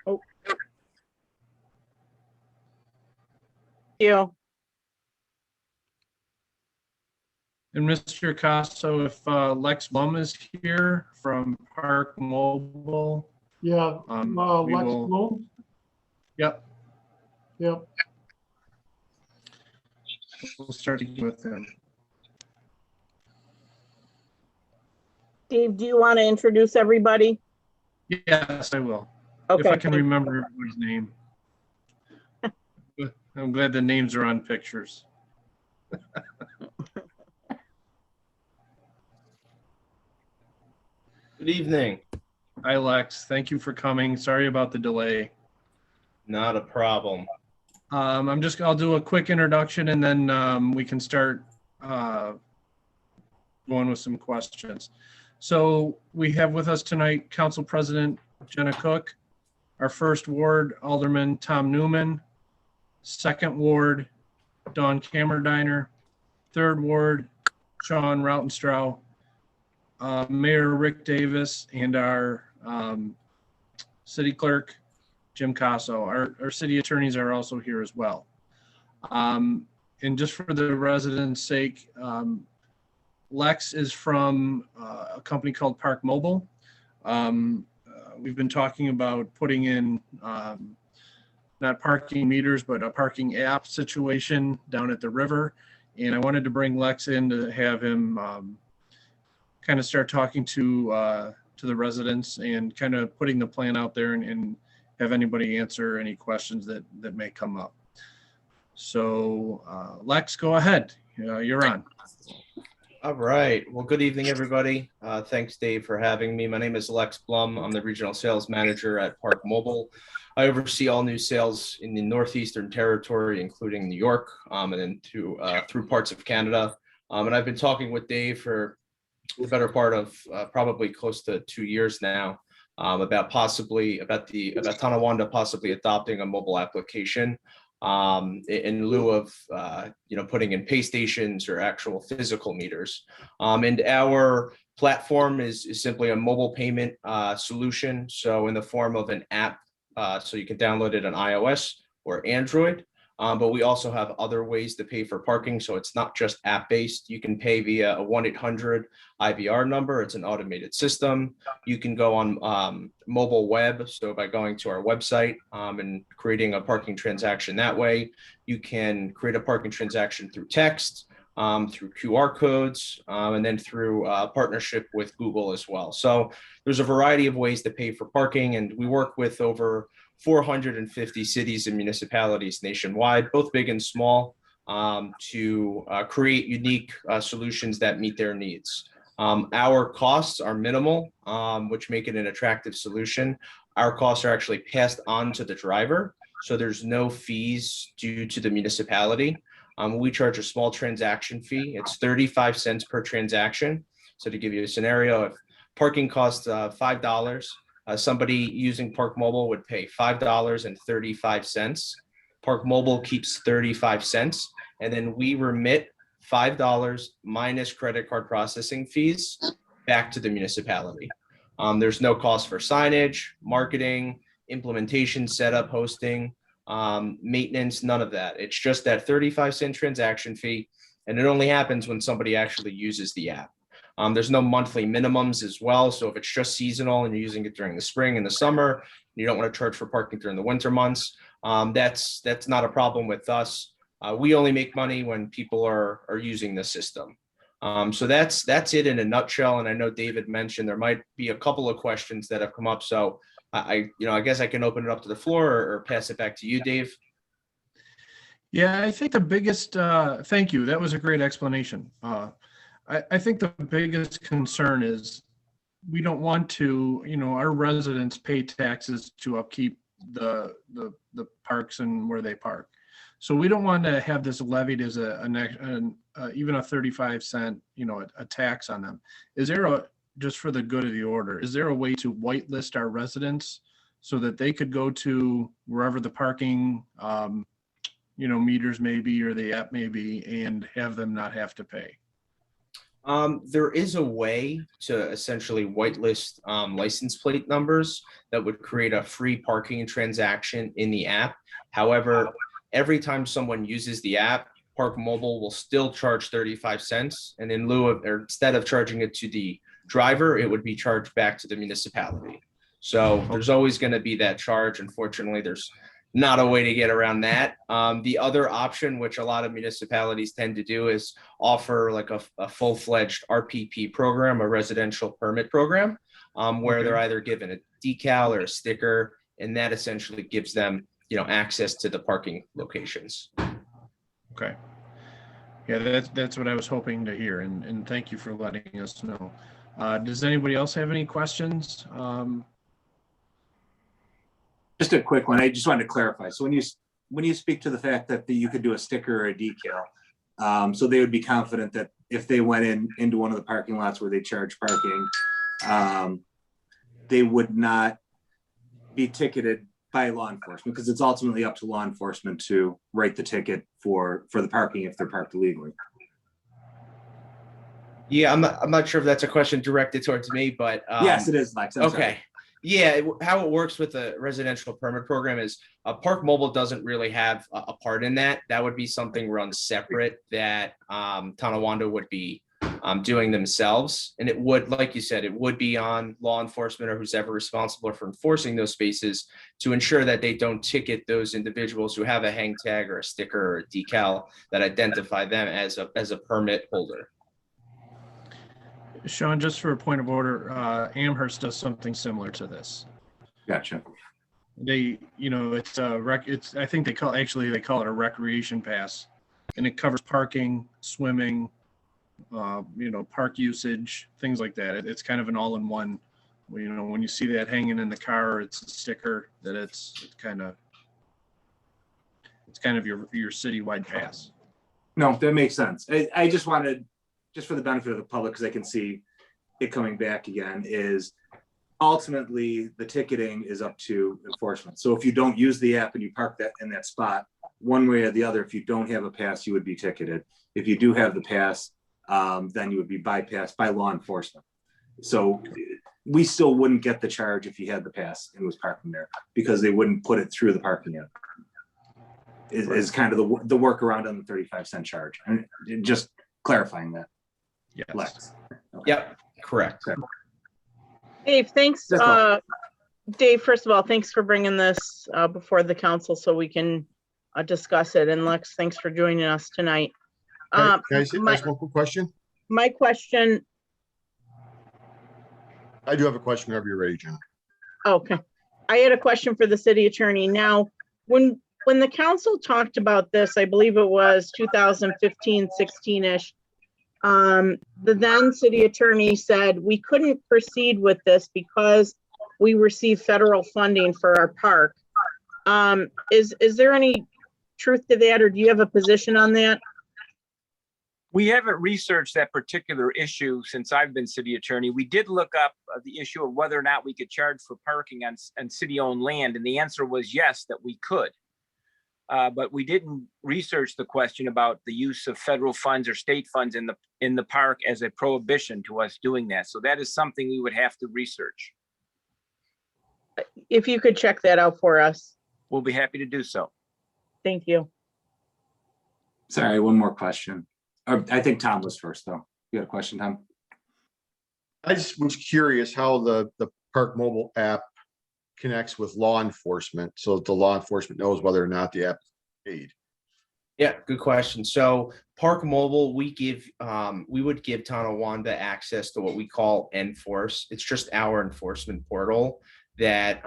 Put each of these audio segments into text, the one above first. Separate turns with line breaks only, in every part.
Oh. You.
And Mr. Casso, if Lex Blum is here from Park Mobile,
Yeah,
we
Lex
will.
Bloom.
Yep,
Yep.
we'll start with him.
Dave, do you want to introduce everybody?
Yes, I will.
Okay.
If I can remember everybody's name. I'm glad the names are on pictures.
Good evening.
Hi, Lex. Thank you for coming. Sorry about the delay.
Not a problem.
I'll do a quick introduction and then we can start going with some questions. So we have with us tonight Council President Jenna Cook, our first ward Alderman Tom Newman, second ward Dawn Cammerdiner, third ward Sean Rautenstrau, Mayor Rick Davis, and our city clerk Jim Casso. Our city attorneys are also here as well. And just for the residents' sake, Lex is from a company called Park Mobile. We've been talking about putting in not parking meters, but a parking app situation down at the river. And I wanted to bring Lex in to have him kind of start talking to the residents and kind of putting the plan out there and have anybody answer any questions that may come up. So Lex, go ahead. You're on.
All right. Well, good evening, everybody. Thanks, Dave, for having me. My name is Lex Blum. I'm the regional sales manager at Park Mobile. I oversee all new sales in the Northeastern Territory, including New York, and then through parts of Canada. And I've been talking with Dave for the better part of probably close to 2 years now about Tonawanda possibly adopting a mobile application in lieu of putting in pay stations or actual physical meters. And our platform is simply a mobile payment solution. So in the form of an app, so you can download it on iOS or Android. But we also have other ways to pay for parking. So it's not just app-based. You can pay via a 1-800 IVR number. It's an automated system. You can go on mobile web. So by going to our website and creating a parking transaction that way, you can create a parking transaction through text, through QR codes, and then through partnership with Google as well. So there's a variety of ways to pay for parking, and we work with over 450 cities and municipalities nationwide, both big and small, to create unique solutions that meet their needs. Our costs are minimal, which make it an attractive solution. Our costs are actually passed on to the driver, so there's no fees due to the municipality. We charge a small transaction fee. It's 35 cents per transaction. So to give you a scenario, if parking costs $5, somebody using Park Mobile would pay $5.35. Park Mobile keeps 35 cents, and then we remit $5 minus credit card processing fees back to the municipality. There's no cost for signage, marketing, implementation, setup, hosting, maintenance, none of that. It's just that 35-cent transaction fee, and it only happens when somebody actually uses the app. There's no monthly minimums as well. So if it's just seasonal and you're using it during the spring and the summer, you don't want to charge for parking during the winter months, that's not a problem with us. We only make money when people are using the system. So that's it in a nutshell. And I know David mentioned there might be a couple of questions that have come up. So I guess I can open it up to the floor or pass it back to you, Dave.
Yeah, I think the biggest, thank you. That was a great explanation. I think the biggest concern is we don't want to, our residents pay taxes to upkeep the parks and where they park. So we don't want to have this levied as even a 35-cent, a tax on them. Is there just for the good of the order, is there a way to whitelist our residents so that they could go to wherever the parking, meters may be or the app may be and have them not have to pay?
There is a way to essentially whitelist license plate numbers that would create a free parking transaction in the app. However, every time someone uses the app, Park Mobile will still charge 35 cents. And in lieu of, or instead of charging it to the driver, it would be charged back to the municipality. So there's always going to be that charge. Unfortunately, there's not a way to get around that. The other option, which a lot of municipalities tend to do, is offer like a full-fledged RPP program, a residential permit program, where they're either given a decal or a sticker, and that essentially gives them, access to the parking locations.
Okay. Yeah, that's what I was hoping to hear, and thank you for letting us know. Does anybody else have any questions?
Just a quick one. I just wanted to clarify. So when you speak to the fact that you could do a sticker or a decal, so they would be confident that if they went into one of the parking lots where they charge parking, they would not be ticketed by law enforcement, because it's ultimately up to law enforcement to write the ticket for the parking if they're parked illegally.
Yeah, I'm not sure if that's a question directed towards me, but
Yes, it is, Lex. I'm
okay.
sorry.
Yeah, how it works with the residential permit program is Park Mobile doesn't really have a part in that. That would be something run separate that Tonawanda would be doing themselves. And it would, like you said, it would be on law enforcement or who's ever responsible for enforcing those spaces to ensure that they don't ticket those individuals who have a hang tag or a sticker or a decal that identify them as a permit holder.
Sean, just for a point of order, Amherst does something similar to this.
Gotcha.
They, it's I think they call it a recreation pass, and it covers parking, swimming, park usage, things like that. It's kind of an all-in-one. When you see that hanging in the car, it's a sticker that it's kind of your citywide pass.
No, that makes sense. I just wanted, just for the benefit of the public, because I can see it coming back again, is ultimately the ticketing is up to enforcement. So if you don't use the app and you park that in that spot, one way or the other, if you don't have a pass, you would be ticketed. If you do have the pass, then you would be bypassed by law enforcement. So we still wouldn't get the charge if you had the pass and was parking there, because they wouldn't put it through the parking app. Is kind of the workaround on the 35-cent charge. And just clarifying that.
Yes.
Lex. Okay.
Yep, correct.
Dave, thanks.
That's all.
Dave, first of all, thanks for bringing this before the council so we can discuss it. And Lex, thanks for joining us tonight.
Can I ask one quick question?
My question.
I do have a question whenever you're ready, Jim.
Okay. I had a question for the city attorney. Now, when the council talked about this, I believe it was 2015, 16-ish, the then city attorney said we couldn't proceed with this because we received federal funding for our park. Is there any truth to that, or do you have a position on that?
We haven't researched that particular issue since I've been city attorney. We did look up the issue of whether or not we could charge for parking on city-owned land, and the answer was yes, that we could. But we didn't research the question about the use of federal funds or state funds in the park as a prohibition to us doing that. So that is something we would have to research.
If you could check that out for us.
We'll be happy to do so.
Thank you.
Sorry, one more question. I think Tom was first, though. You had a question, Tom?
I just was curious how the Park Mobile app connects with law enforcement, so that the law enforcement knows whether or not the app is paid.
Yeah, good question. So Park Mobile, we would give Tonawanda access to what we call Enforce. It's just our enforcement portal that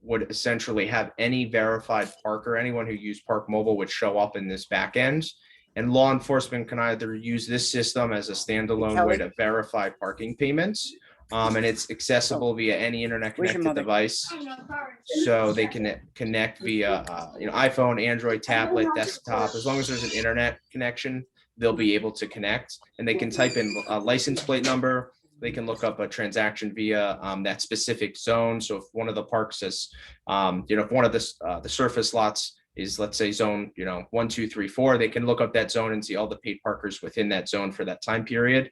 would essentially have any verified parker, anyone who used Park Mobile would show up in this back end. And law enforcement can either use this system as a standalone way to verify parking payments, and it's accessible via any internet connected device. So they can connect via iPhone, Android, tablet, desktop. As long as there's an internet connection, they'll be able to connect, and they can type in a license plate number. They can look up a transaction via that specific zone. So if one of the parks is, if one of the surface lots is, let's say, zone, 1, 2, 3, 4, they can look up that zone and see all the paid parkers within that zone for that time period.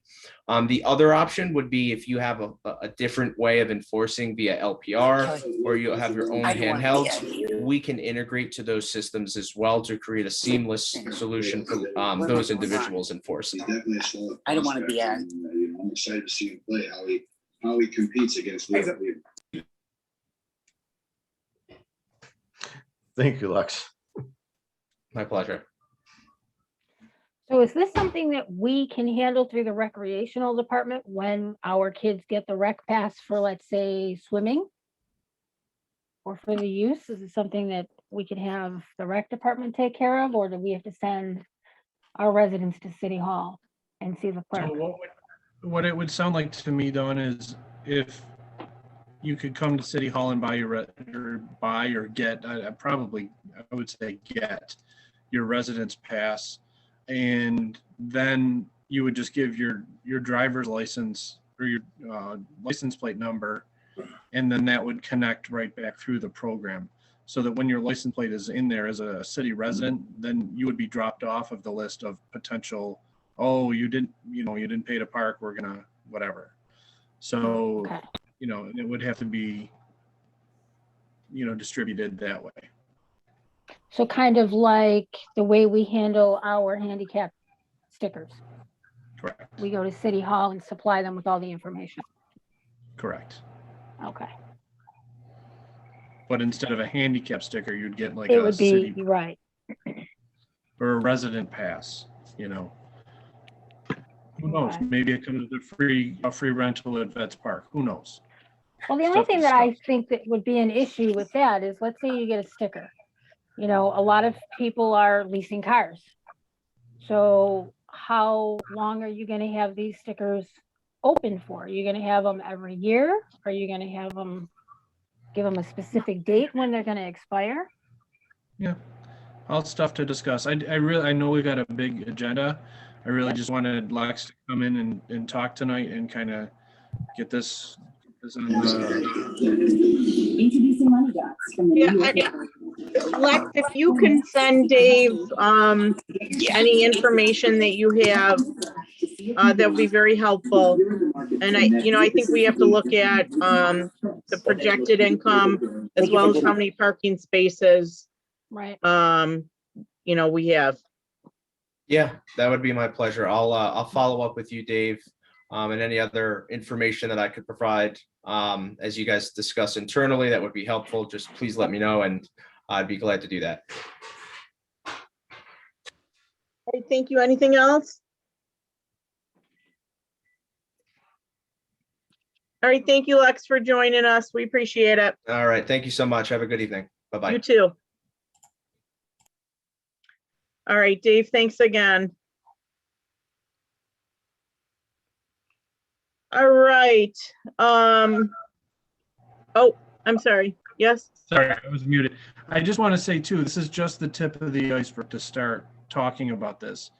The other option would be if you have a different way of enforcing via LPR, or you have your own handhelds, we can integrate to those systems as well to create a seamless solution for those individuals enforcing.
I don't want to be on.
I'm excited to see him play, how he competes against.
Thank you, Lex.
My pleasure.
So is this something that we can handle through the recreational department when our kids get the rec pass for, let's say, swimming? Or for the use? Is it something that we can have the rec department take care of, or do we have to send our residents to City Hall and see the clerk?
So what it would sound like to me, Dawn, is if you could come to City Hall and buy or get, I would say get your residence pass, and then you would just give your driver's license or your license plate number, and then that would connect right back through the program, so that when your license plate is in there as a city resident, then you would be dropped off of the list of potential, oh, you didn't pay to park, we're gonna whatever. So
Okay.
It would have to be distributed that way.
So kind of like the way we handle our handicap stickers.
Correct.
We go to City Hall and supply them with all the information.
Correct.
Okay.
But instead of a handicap sticker, you'd get like
It
a
would be,
city
right.
or a resident pass, Who knows?
Okay.
Maybe it comes with a free rental at Vets Park. Who knows?
Well, the only
Stuff
thing
is
that I
stuff.
think that would be an issue with that is, let's say you get a sticker. A lot of people are leasing cars. So how long are you gonna have these stickers open for? Are you gonna have them every year? Are you gonna have them, give them a specific date when they're gonna expire?
Yeah, all stuff to discuss. I know we've got a big agenda. I really just wanted Lex to come in and talk tonight and kind of get this on the.
Introducing Money Docs from the
Yeah,
New York.
Lex, if you can send Dave, any information that you have, that would be very helpful. And I think we have to look at, the projected income as well as how many parking spaces,
Right.
we have.
Yeah, that would be my pleasure. I'll follow up with you, Dave, and any other information that I could provide as you guys discuss internally that would be helpful. Just please let me know, and I'd be glad to do that.
All right, thank you. Anything else? All right, thank you, Lex, for joining us. We appreciate it.
All right, thank you so much. Have a good evening. Bye-bye.
You too. All right, Dave, thanks again. All right. Oh, I'm sorry. Yes?
Sorry, I was muted. I just want to say too, this is just the tip of the iceberg to start talking about this.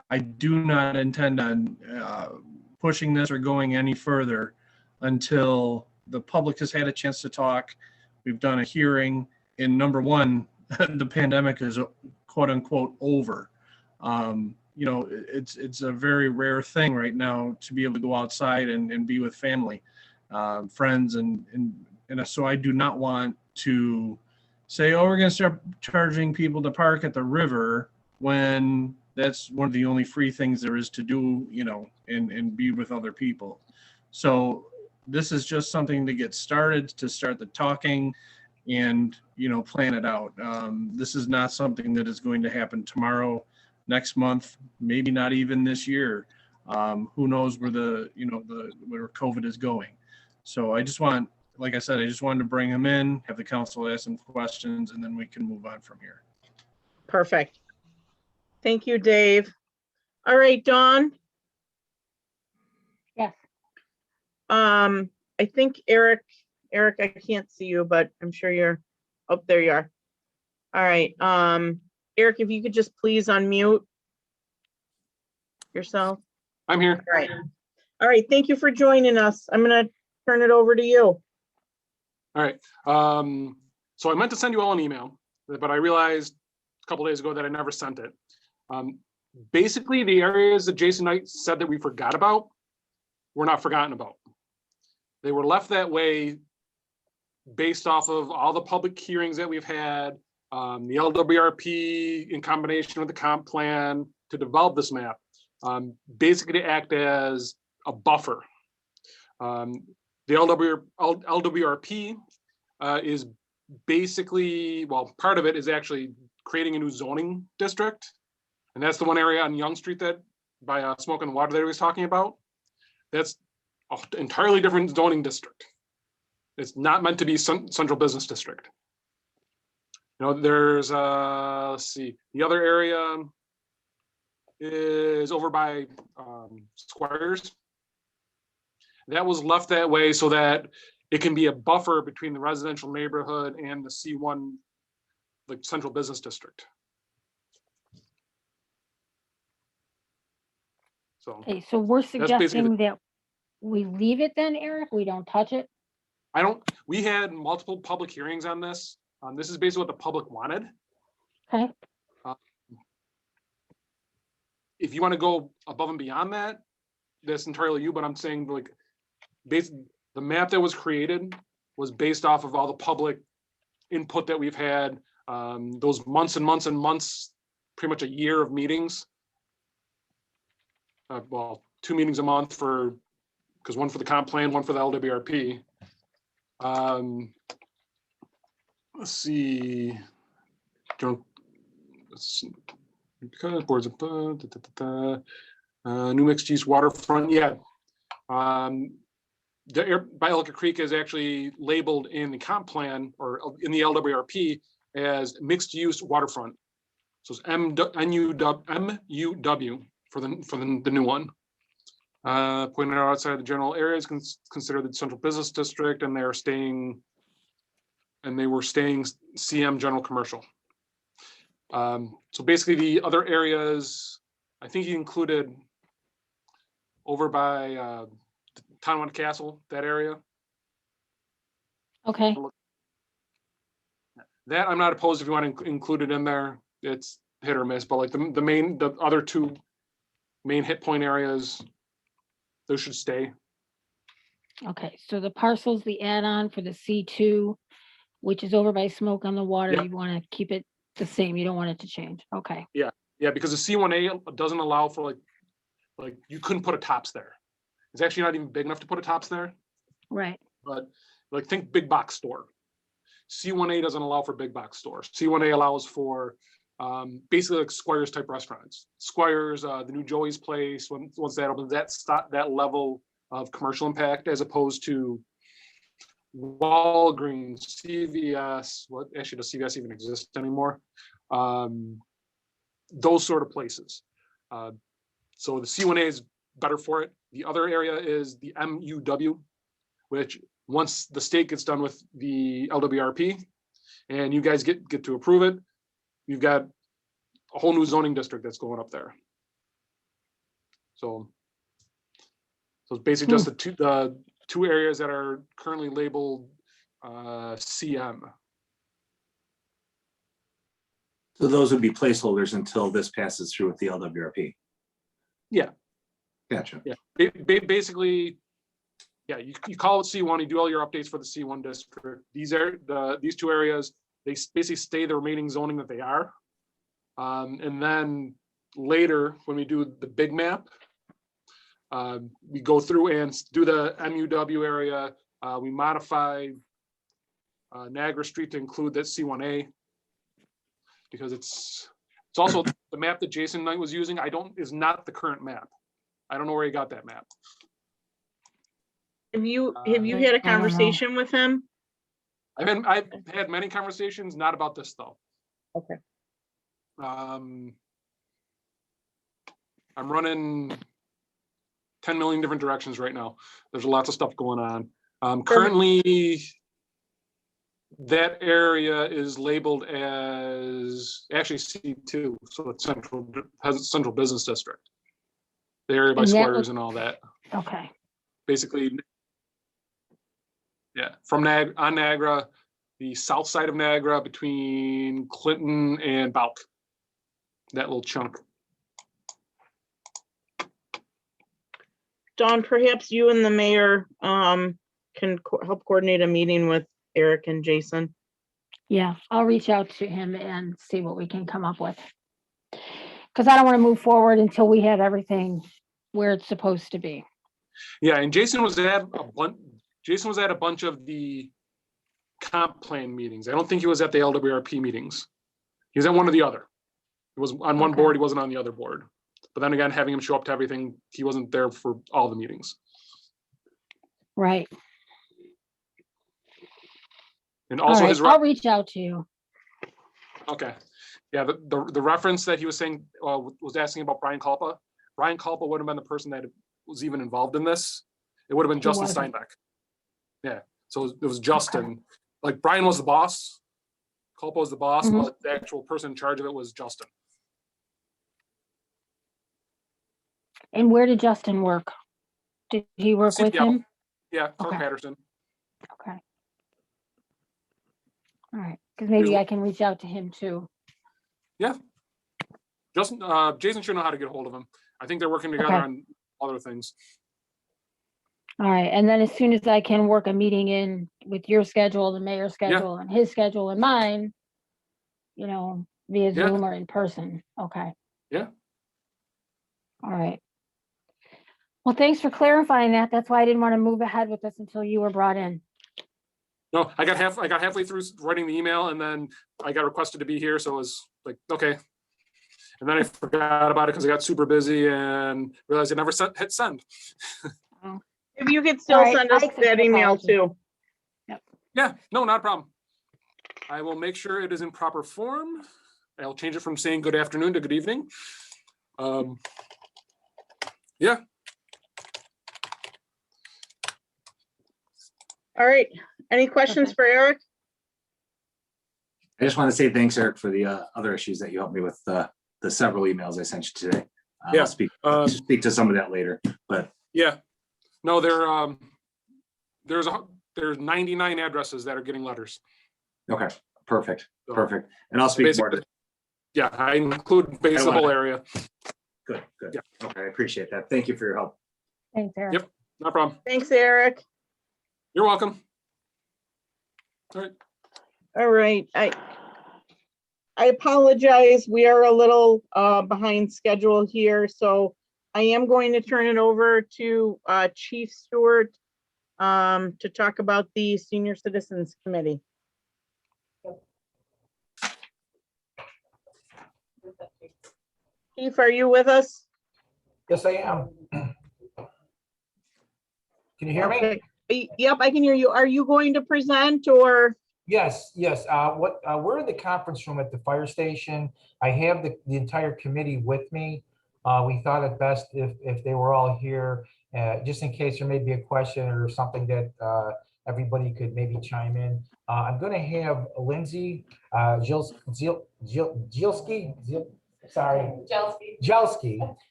I do not intend on pushing this or going any further until the public has had a chance to talk. We've done a hearing, and number one, the pandemic is quote unquote over. It's a very rare thing right now to be able to go outside and be with family, friends, and so I do not want to say, oh, we're going to start charging people to park at the river when that's one of the only free things there is to do, and be with other people. So this is just something to get started, to start the talking and, plan it out. This is not something that is going to happen tomorrow, next month, maybe not even this year. Who knows where where COVID is going. So I just want, like I said, I just wanted to bring him in, have the council ask some questions, and then we can move on from here.
Perfect. Thank you, Dave. All right, Dawn.
Yes.
I think Eric, I can't see you, but I'm sure you're, oh, there you are. All right, Eric, if you could just please unmute yourself.
I'm here.
All right, thank you for joining us. I'm gonna turn it over to you.
All right. So I meant to send you all an email. but I realized a couple days ago that I never sent it. Basically, the areas that Jason Knight said that we forgot about were not forgotten about. They were left that way based off of all the public hearings that we've had, the LWRP in combination with the comp plan to develop this map, basically to act as a buffer. The LWRP is basically, well, part of it is actually creating a new zoning district. And that's the one area on Young Street that by Smoke and Water that he was talking about. That's an entirely different zoning district. It's not meant to be central business district. You know, there's, let's see, the other area is over by Squires. That was left that way so that it can be a buffer between the residential neighborhood and the C1, like central business district. So,
Okay, so we're
basically
suggesting that we leave it then, Eric? We don't touch it?
we had multiple public hearings on this. This is basically what the public wanted.
Okay,
If you want to go above and beyond that, that's entirely you, but I'm saying like, the map that was created was based off of all the public input that we've had, those months and months and months, pretty much a year of meetings. Well, 2 meetings a month because one for the comp plan, one for the LWRP. Let's see. Because boards of new mixed use waterfront. Yeah. By Ellicott Creek is actually labeled in the comp plan or in the LWRP as mixed use waterfront. So it's MUW for the new one. Pointed out outside the general area is considered the central business district, and they were staying CM general commercial. So basically the other areas, I think he included over by Tonawanda Castle, that area.
okay,
That I'm not opposed if you want to include it in there. It's hit or miss, but like the other two main hit point areas, those should stay.
okay. So the parcels, the add-on for the C2, which is over by Smoke on the Water,
Yep.
you want to keep it the same. You don't want it to change. Okay,
Yeah, because the C1A doesn't allow for like you couldn't put a tops there. It's actually not even big enough to put a tops there,
right.
but like think big box store. C1A doesn't allow for big box stores. C1A allows for basically like Squires type restaurants. Squires, the new Joey's place, once that opens, that level of commercial impact, as opposed to Walgreens, CVS. What actually does CVS even exist anymore? Those sort of places. So the C1A is better for it. The other area is the MUW, which once the state gets done with the LWRP and you guys get to approve it, you've got a whole new zoning district that's going up there. So it's basically just the two areas that are currently labeled CM.
So those would be placeholders until this passes through with the LWRP.
Yeah.
Gotcha.
Yeah, basically, yeah, you call it C1, you do all your updates for the C1 district. These two areas, they basically stay the remaining zoning that they are. And then later, when we do the big map, we go through and do the MUW area. We modify Niagara Street to include that C1A because it's also the map that Jason Knight was using. Is not the current map. I don't know where he got that map.
Have you had a conversation with him?
I've had many conversations, not about this though.
Okay.
I'm running 10 million different directions right now. There's lots of stuff going on. Currently, that area is labeled as actually C2, so it's has a central business district. The area by Squires and all that.
Okay,
Basically, yeah, from Niagara, the south side of Niagara between Clinton and Bouck. That little chunk.
Dawn, perhaps you and the mayor can help coordinate a meeting with Eric and Jason.
Yeah, I'll reach out to him and see what we can come up with. Because I don't want to move forward until we have everything where it's supposed to be.
Yeah, and Jason was at a bunch of the comp plan meetings. I don't think he was at the LWRP meetings. He was at one or the other. He was on one
Okay.
board, he wasn't on the other board. But then again, having him show up to everything, he wasn't there for all the meetings.
Right.
And
All
also
right,
his,
I'll reach out to you.
okay. Yeah, the reference that he was saying, was asking about Brian Culpa. Brian Culpa would have been the person that was even involved in this. It would have been
Who
Justin
was it?
Steinbeck. Yeah, so it was Justin. Like Brian was the boss. Culpa was the boss,
Mhm.
but the actual person in charge of it was Justin.
And where did Justin work? Did he work with
CPL.
him?
Yeah, Clark
Okay.
Patterson.
Okay. All right, because maybe
He's-
I can reach out to him too.
Justin, Jason should know how to get a hold of him. I think they're working together
Okay.
on other things.
All right, and then as soon as I can work a meeting in with your schedule, the mayor's schedule, and his schedule and mine, via
Yeah.
Zoom or in person. Okay.
Yeah.
All right. Well, thanks for clarifying that. That's why I didn't want to move ahead with this until you were brought in.
No, I got halfway through writing the email and then I got requested to be here. So it was like, okay. And then I forgot about it because I got super busy and realized I never hit send.
If you could still
All right,
send us
I accept
that
the
email
apology.
too.
Yeah, no, not a problem. I will make sure it is in proper form. I'll change it from saying good afternoon to good evening. Yeah,
All right, any questions
Okay.
for Eric?
I just want to say thanks, Eric, for the other issues that you helped me with, the several emails I sent you today.
Yeah,
I'll speak to some of that later, but
yeah. No, there's 99 addresses that are getting letters.
okay, perfect,
So,
perfect. And I'll speak more to,
Yeah, I include base the whole area.
good.
Yeah.
Okay, I appreciate that. Thank you for your help.
Thanks, Eric.
Yep. No problem.
Thanks, Eric.
You're welcome. All right.
All right, I apologize. We are a little behind schedule here, so I am going to turn it over to Chief Stewart to talk about the Senior Citizens Committee. Chief, are you with us?
Yes, I am. Can you hear me?
Okay. Yep, I can hear you. Are you going to present or?
Yes, yes. We're in the conference room at the fire station. I have the entire committee with me. We thought it best if they were all here, just in case there may be a question or something that everybody could maybe chime in. I'm going to have Lindsay Jelski.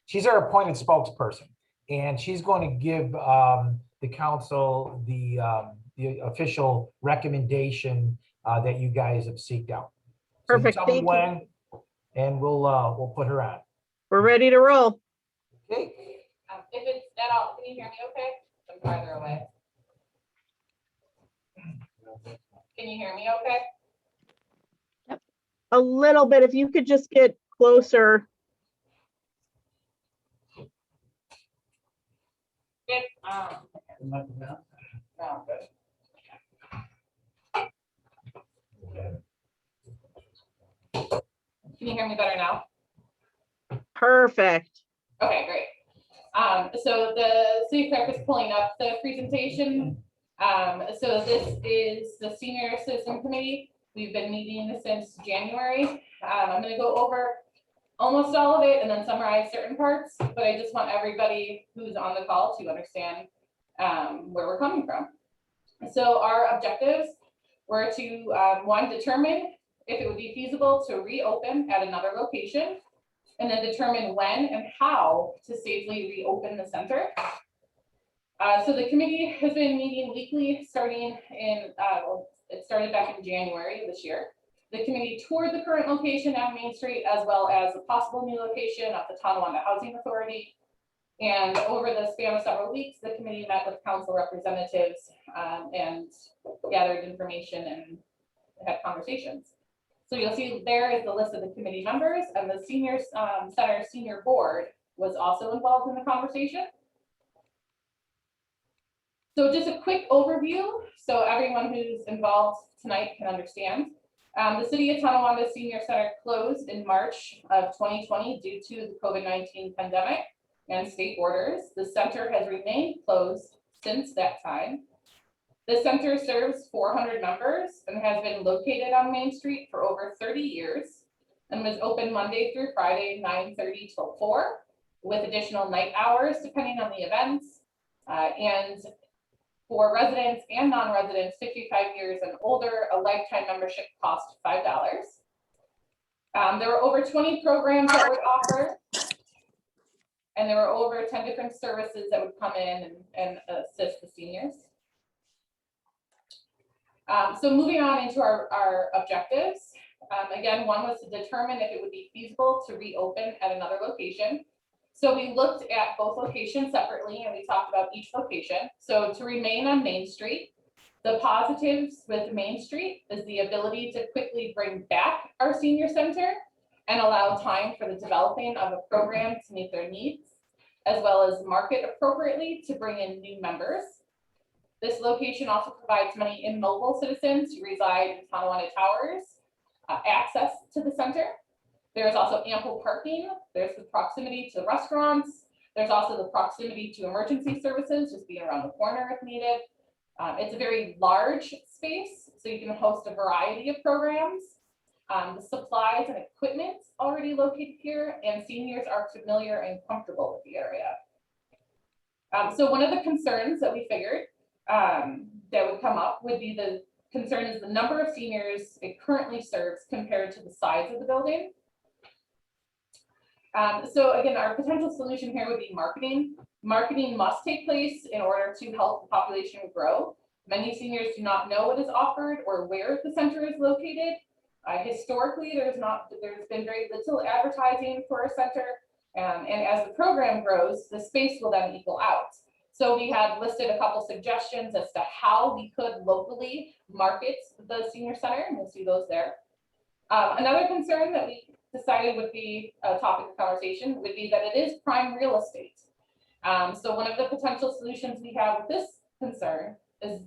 She's our appointed spokesperson, and she's going to give the council the official recommendation that you guys have seeked out. So you
Perfect,
tell me
thank you.
when, and we'll put her on.
We're ready to roll.
Okay.
If it's at all, can you hear me okay? I'm farther away. Can you hear me okay?
A little bit, if you could just get closer.
Good. No, good. Can you hear me better now?
Perfect.
Okay, great. So the city clerk is pulling up the presentation. So this is the Senior Citizen Committee. We've been meeting since January. I'm gonna go over almost all of it and then summarize certain parts, but I just want everybody who's on the call to understand where we're coming from. So our objectives were to, one, determine if it would be feasible to reopen at another location, and then determine when and how to safely reopen the center. So the committee has been meeting weekly starting in It started back in January of this year. The committee toured the current location on Main Street as well as a possible new location of the Tonawanda Housing Authority. And over the span of several weeks, the committee met with council representatives and gathered information and had conversations. So you'll see there is the list of the committee members, and the senior center senior board was also involved in the conversation. So just a quick overview so everyone who's involved tonight can understand. The City of Tonawanda Senior Center closed in March of 2020 due to the COVID-19 pandemic and state orders. The center has remained closed since that time. The center serves 400 members and has been located on Main Street for over 30 years and was open Monday through Friday, 9:30 till 4, with additional night hours depending on the events. And for residents and non-residents 55 years and older, a lifetime membership costs $5. There were over 20 programs that were offered, and there were over 10 different services that would come in and assist the seniors. So moving on into our objectives. Again, one was to determine if it would be feasible to reopen at another location. So we looked at both locations separately and we talked about each location. So to remain on Main Street, the positives with Main Street is the ability to quickly bring back our senior center and allow time for the developing of a program to meet their needs, as well as market appropriately to bring in new members. This location also provides many immobile citizens who reside in Tonawanda Towers access to the center. There's also ample parking. There's the proximity to restaurants. There's also the proximity to emergency services, just being around the corner if needed. It's a very large space, so you can host a variety of programs. The supplies and equipment already located here, and seniors are familiar and comfortable with the area. So one of the concerns that we figured that would come up would be the concern is the number of seniors it currently serves compared to the size of the building. So again, our potential solution here would be marketing. Marketing must take place in order to help the population grow. Many seniors do not know what is offered or where the center is located. Historically, there's been very little advertising for a center, and as the program grows, the space will then equal out. So we had listed a couple suggestions as to how we could locally market the senior center, and we'll see those there. Another concern that we decided would be a topic of conversation would be that it is prime real estate. So one of the potential solutions we have with this concern is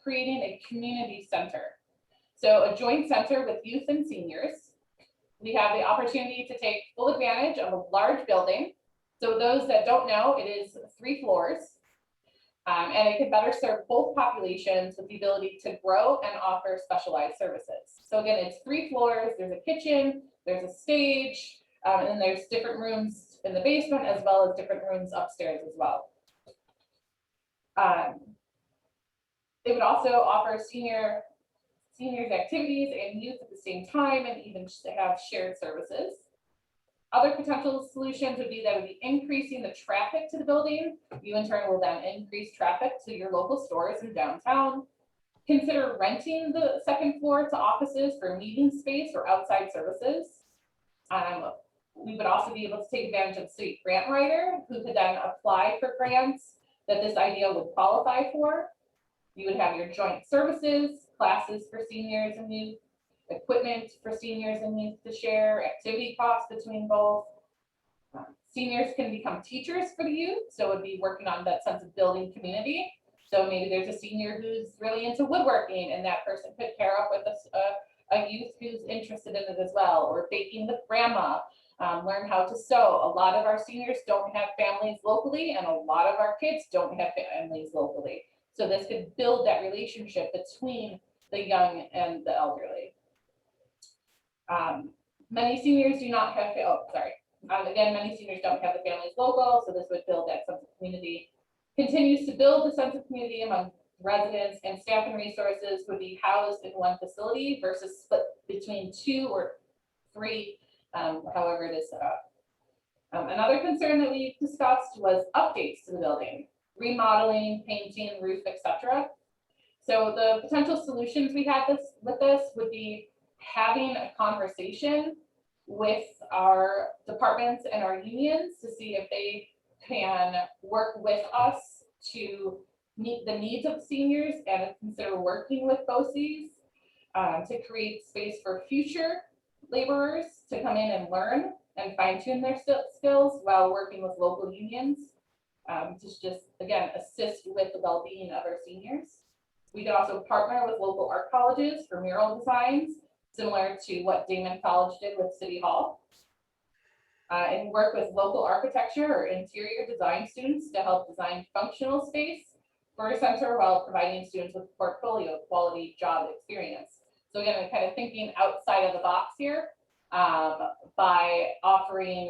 creating a community center. So a joint center with youth and seniors. We have the opportunity to take full advantage of a large building. So those that don't know, it is 3 floors. And it can better serve both populations with the ability to grow and offer specialized services. So again, it's 3 floors, there's a kitchen, there's a stage, and then there's different rooms in the basement as well as different rooms upstairs as well. It would also offer seniors activities and youth at the same time, and even have shared services. Other potential solutions would be that would be increasing the traffic to the building. You in turn will then increase traffic to your local stores in downtown. Consider renting the 2nd floor to offices for meeting space or outside services. We would also be able to take advantage of the city grant writer who could then apply for grants that this idea would qualify for. You would have your joint services, classes for seniors and youth, equipment for seniors and youth to share, activity costs between both. Seniors can become teachers for the youth, so it would be working on that sense of building community. So maybe there's a senior who's really into woodworking and that person could pair up with a youth who's interested in it as well, or baking with grandma, learn how to sew. A lot of our seniors don't have families locally, and a lot of our kids don't have families locally. So this could build that relationship between the young and the elderly. Many seniors do not have, again, many seniors don't have the families local, so this would build that sense of community. Continues to build the sense of community among residents, and staff and resources would be housed in one facility versus split between 2 or 3, however it is set up. Another concern that we discussed was updates to the building, remodeling, painting, roof, etc. So the potential solutions we had with this would be having a conversation with our departments and our unions to see if they can work with us to meet the needs of seniors and consider working with BOCES to create space for future laborers to come in and learn and fine tune their skills while working with local unions to just, again, assist with the well-being of our seniors. We could also partner with local art colleges for mural designs, similar to what Damon College did with City Hall. And work with local architecture or interior design students to help design functional space for a center while providing students with portfolio quality job experience. So again, I'm kind of thinking outside of the box here by offering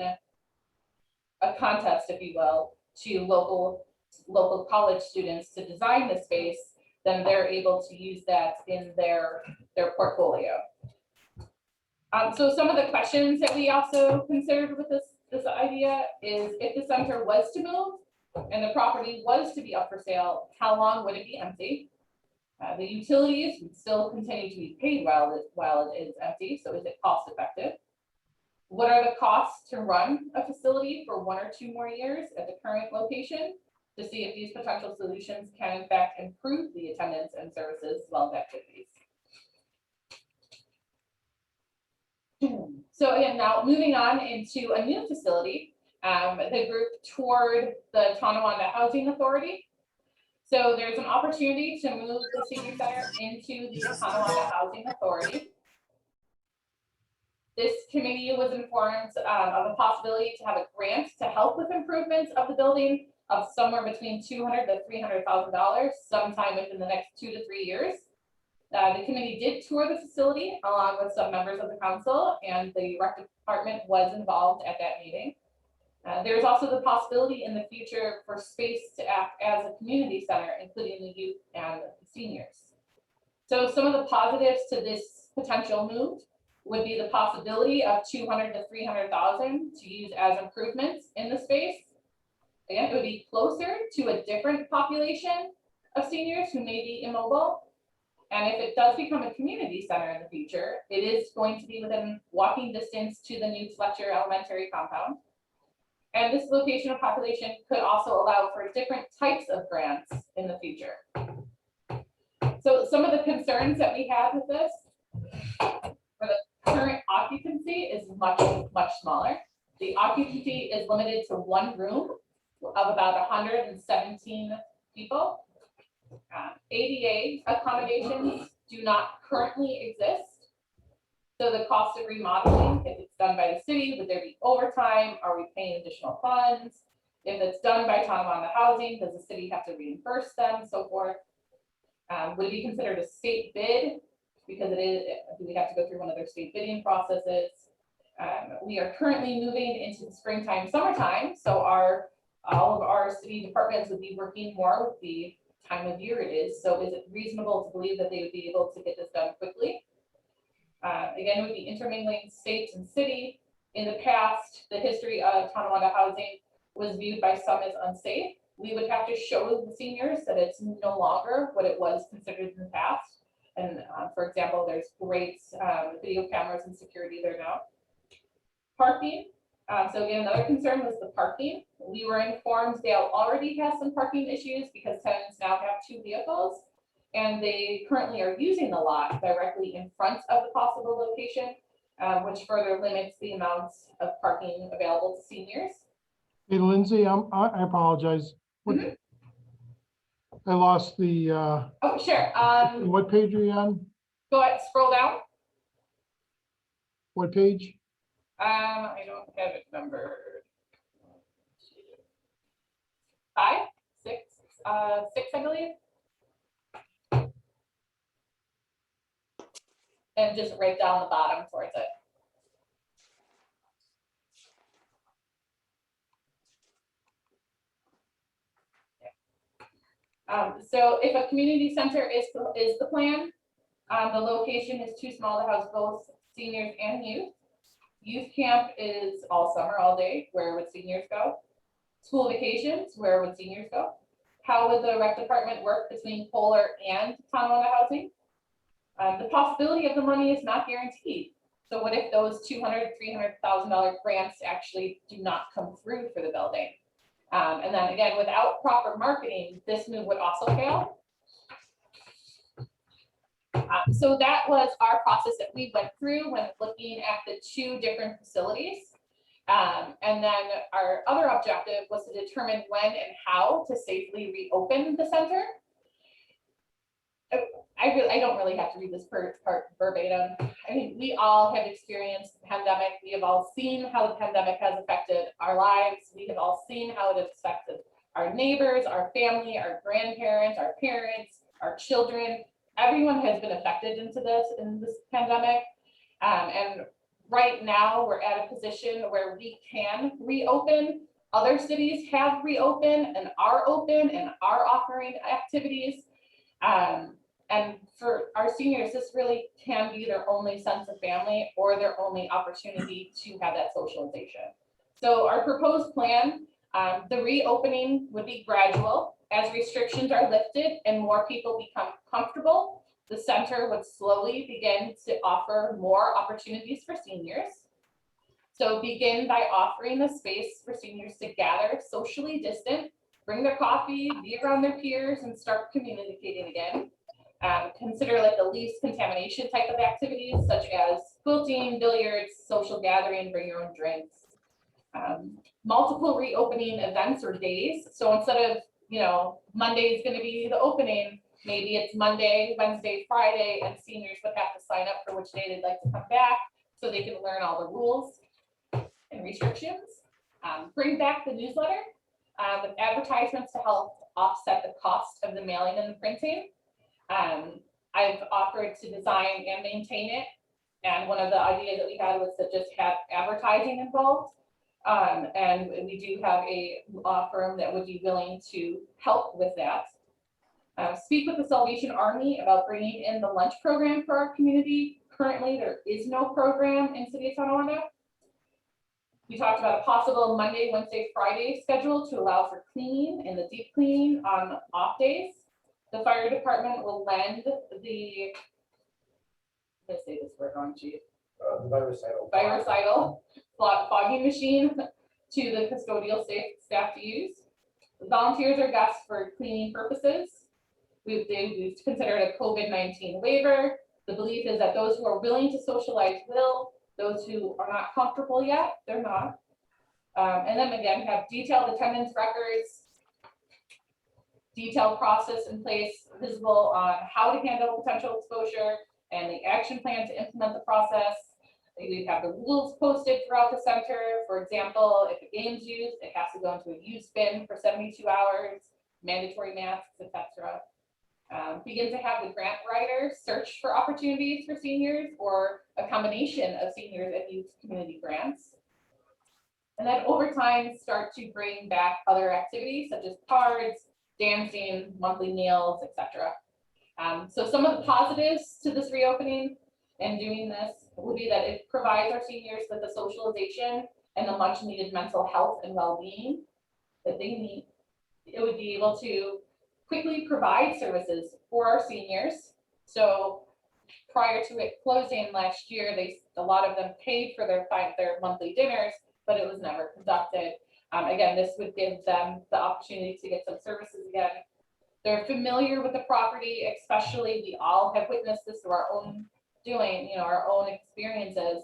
a contest, if you will, to local college students to design the space, then they're able to use that in their portfolio. So some of the questions that we also considered with this idea is if the center was to move and the property was to be up for sale, how long would it be empty? The utilities would still continue to be paid while it is empty, so is it cost effective? What are the costs to run a facility for 1 or 2 more years at the current location to see if these potential solutions can in fact improve the attendance and services as well as activities? So again, now moving on into a new facility, the group toured the Tonawanda Housing Authority. So there's an opportunity to move the senior center into the Tonawanda Housing Authority. This committee was informed of a possibility to have a grant to help with improvements of the building of somewhere between $200,000 to $300,000 sometime within the next 2 to 3 years. The committee did tour the facility along with some members of the council, and the rec department was involved at that meeting. There's also the possibility in the future for space to act as a community center, including the youth and the seniors. So some of the positives to this potential move would be the possibility of $200,000 to $300,000 to use as improvements in the space. Again, it would be closer to a different population of seniors who may be immobile. And if it does become a community center in the future, it is going to be within walking distance to the new Fletcher Elementary compound. And this location of population could also allow for different types of grants in the future. So some of the concerns that we have with this, for the current occupancy is much smaller. The occupancy is limited to 1 room of about 117 people. ADA accommodations do not currently exist. So the cost of remodeling, if it's done by the city, would there be overtime? Are we paying additional funds? If it's done by Tonawanda Housing, does the city have to reimburse them, so forth? Would it be considered a state bid? Because it is, do we have to go through one of their state bidding processes? We are currently moving into the springtime, summertime, so all of our city departments would be working more with the time of year it is. So is it reasonable to believe that they would be able to get this done quickly? Again, it would be intermingling states and city. In the past, the history of Tonawanda Housing was viewed by some as unsafe. We would have to show the seniors that it's no longer what it was considered in the past. And for example, there's great video cameras and security there now. Parking. So again, another concern was the parking. We were informed Dale already has some parking issues because tenants now have 2 vehicles, and they currently are using the lot directly in front of the possible location, which further limits the amounts of parking available to seniors.
Hey, Lindsay, I apologize. What- I lost the,
Oh, sure.
what page are you on?
Go ahead, scroll down.
What page?
I don't have it numbered. 5, 6, 6, I believe. And just right down the bottom towards it. So if a community center is the plan, the location is too small to house both seniors and youth. Youth camp is all summer, all day. Where would seniors go? School vacations, where would seniors go? how would the rec department work between Kohler and Tonawanda Housing? The possibility of the money is not guaranteed. So what if those $200,000, $300,000 grants actually do not come through for the building? And then again, without proper marketing, this move would also fail. So that was our process that we went through when looking at the two different facilities. And then our other objective was to determine when and how to safely reopen the center. I don't really have to read this part verbatim. I mean, we all have experienced the pandemic. We have all seen how the pandemic has affected our lives. We have all seen how it has affected our neighbors, our family, our grandparents, our parents, our children. Everyone has been affected in this pandemic. And right now we're at a position where we can reopen. Other cities have reopened and are open and are offering activities. And for our seniors, this really can be their only sense of family or their only opportunity to have that socialization. So our proposed plan, the reopening would be gradual. As restrictions are lifted and more people become comfortable, the center would slowly begin to offer more opportunities for seniors. So begin by offering a space for seniors to gather socially distant, bring their coffee, be around their peers, and start communicating again. Consider like the least contamination type of activities, such as quilting, billiards, social gathering, bring your own drinks. Multiple reopening events or days. So instead of, Monday is going to be the opening, maybe it's Monday, Wednesday, Friday, and seniors would have to sign up for which day they'd like to come back so they can learn all the rules and restrictions. Bring back the newsletter with advertisements to help offset the cost of the mailing and the printing. I've offered to design and maintain it. And one of the ideas that we had was to just have advertising involved. And we do have a law firm that would be willing to help with that. Speak with the Salvation Army about bringing in the lunch program for our community. Currently, there is no program in City of Tonawanda. We talked about a possible Monday, Wednesday, Friday schedule to allow for cleaning and the deep cleaning on off days. The fire department will lend the, let's say this word wrong, chief. Virucidal fogging machine to the custodial staff to use. The volunteers are best for cleaning purposes. We've considered a COVID-19 waiver. The belief is that those who are willing to socialize will, those who are not comfortable yet, they're not. And then again, have detailed attendance records, detailed process in place, visible on how to handle potential exposure and the action plan to implement the process. We have the rules posted throughout the center. For example, if a game's used, it has to go into a used bin for 72 hours, mandatory masks, etc. Begin to have the grant writers search for opportunities for seniors or a combination of seniors and youth community grants. And then over time, start to bring back other activities such as cards, dancing, monthly meals, etc. So some of the positives to this reopening and doing this would be that it provides our seniors with the socialization and the much needed mental health and well-being that they need. It would be able to quickly provide services for our seniors. So prior to it closing last year, a lot of them paid for their monthly dinners, but it was never conducted. Again, this would give them the opportunity to get some services again. They're familiar with the property, especially we all have witnessed this through our own doing, our own experiences.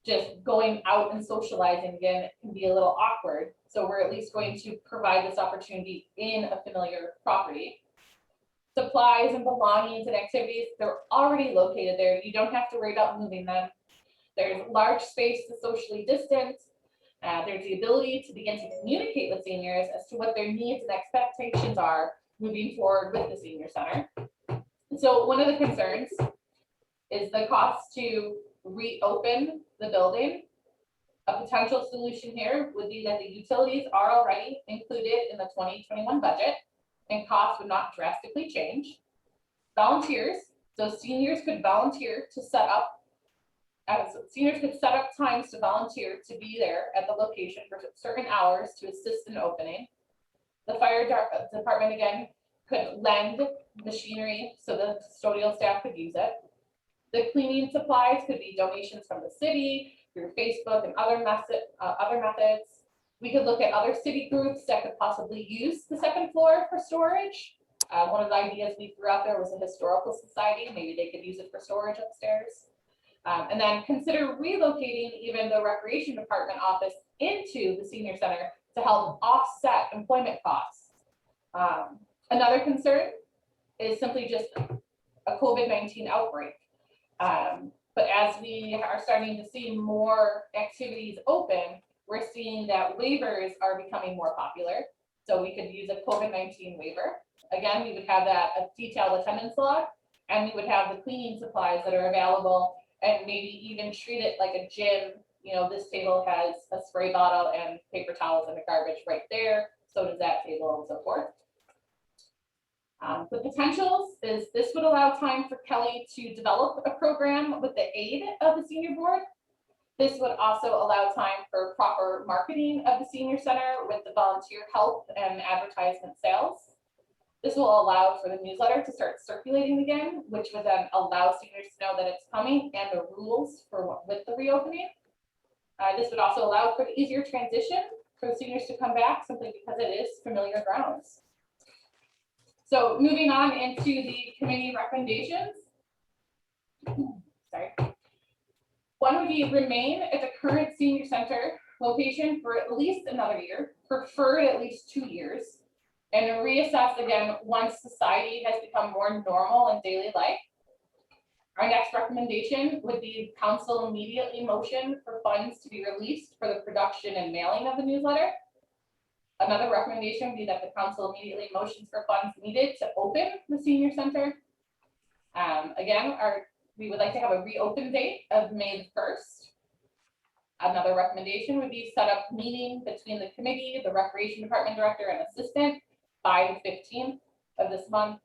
Just going out and socializing again, it can be a little awkward. So we're at least going to provide this opportunity in a familiar property. Supplies and belongings and activities, they're already located there. You don't have to worry about moving them. There's large space to socially distance. There's the ability to begin to communicate with seniors as to what their needs and expectations are moving forward with the senior center. So one of the concerns is the cost to reopen the building. A potential solution here would be that the utilities are already included in the 2021 budget and costs would not drastically change. Volunteers, so seniors could volunteer to set up times to volunteer to be there at the location for certain hours to assist in opening. The fire department, again, could lend machinery so the custodial staff could use it. The cleaning supplies could be donations from the city through Facebook and other methods. We could look at other city groups that could possibly use the second floor for storage. One of the ideas we threw out there was a historical society. Maybe they could use it for storage upstairs. And then consider relocating even the recreation department office into the senior center to help offset employment costs. Another concern is simply just a COVID-19 outbreak. But as we are starting to see more activities open, we're seeing that waivers are becoming more popular. So we could use a COVID-19 waiver. Again, we would have that a detailed attendance log, and we would have the cleaning supplies that are available, and maybe even treat it like a gym. You know, this table has a spray bottle and paper towels in the garbage right there. So does that table and so forth. The potentials is this would allow time for Kelly to develop a program with the aid of the senior board. This would also allow time for proper marketing of the senior center with the volunteer help and advertisement sales. This will allow for the newsletter to start circulating again, which would then allow seniors to know that it's coming and the rules for with the reopening. This would also allow for the easier transition for the seniors to come back simply because it is familiar grounds. So moving on into the committee recommendations. Sorry. One would be remain at the current senior center location for at least another year, preferred at least 2 years, and reassess again once society has become more normal in daily life. Our next recommendation would be council immediately motion for funds to be released for the production and mailing of the newsletter. Another recommendation would be that the council immediately motions for funds needed to open the senior center. Again, we would like to have a reopen date of May 1st. Another recommendation would be set up meeting between the committee, the recreation department director and assistant by the 15th of this month.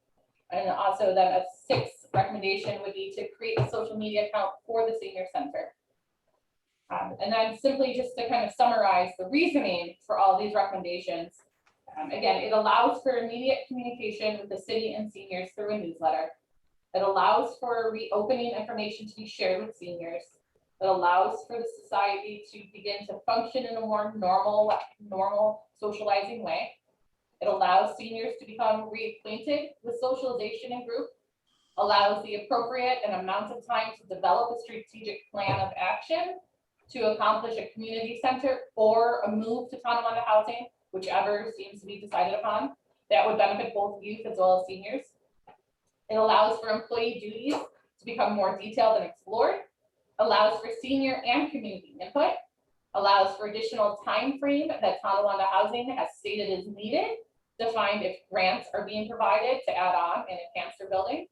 And also then a sixth recommendation would be to create a social media account for the senior center. And then simply just to kind of summarize the reasoning for all these recommendations. Again, it allows for immediate communication with the city and seniors through a newsletter. It allows for reopening information to be shared with seniors. It allows for the society to begin to function in a more normal socializing way. It allows seniors to become reacquainted with socialization and group, allows the appropriate and amount of time to develop a strategic plan of action to accomplish a community center or a move to Tonawanda housing, whichever seems to be decided upon. That would benefit both youth as well as seniors. It allows for employee duties to become more detailed and explored, allows for senior and community input, allows for additional time frame that Tonawanda Housing has stated is needed to find if grants are being provided to add on and enhance their building.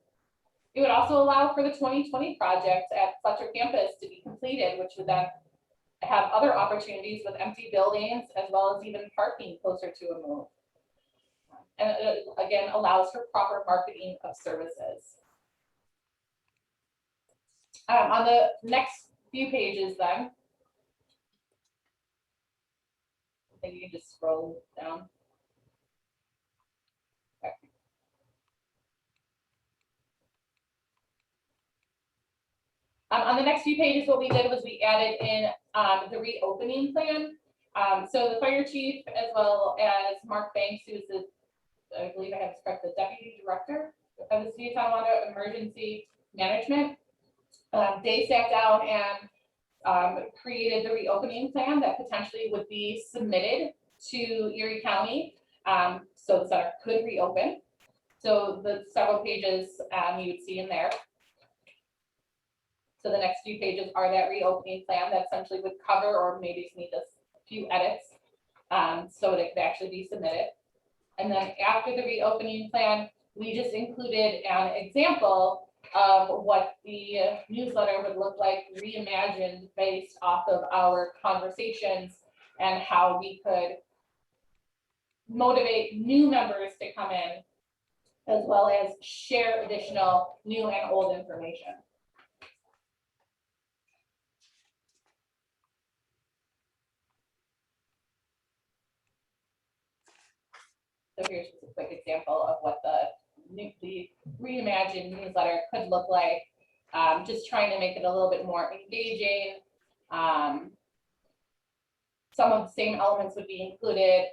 It would also allow for the 2020 project at Fletcher campus to be completed, which would then have other opportunities with empty buildings as well as even parking closer to a move. And it, again, allows for proper marketing of services. On the next few pages then, I think you can just scroll down. Okay. On the next few pages, what we did was we added in the reopening plan. So the fire chief, as well as Mark Banks, who is the, I believe I have this correct, the deputy director of the City of Tonawanda Emergency Management. They sat down and created the reopening plan that potentially would be submitted to Erie County, so the center could reopen. So the several pages you would see in there. So the next few pages are that reopening plan that essentially would cover, or maybe just need a few edits, so it could actually be submitted. And then after the reopening plan, we just included an example of what the newsletter would look like reimagined based off of our conversations and how we could motivate new members to come in, as well as share additional new and old information. So here's just a quick example of what the reimagined newsletter could look like. Just trying to make it a little bit more engaging. Some of the same elements would be included.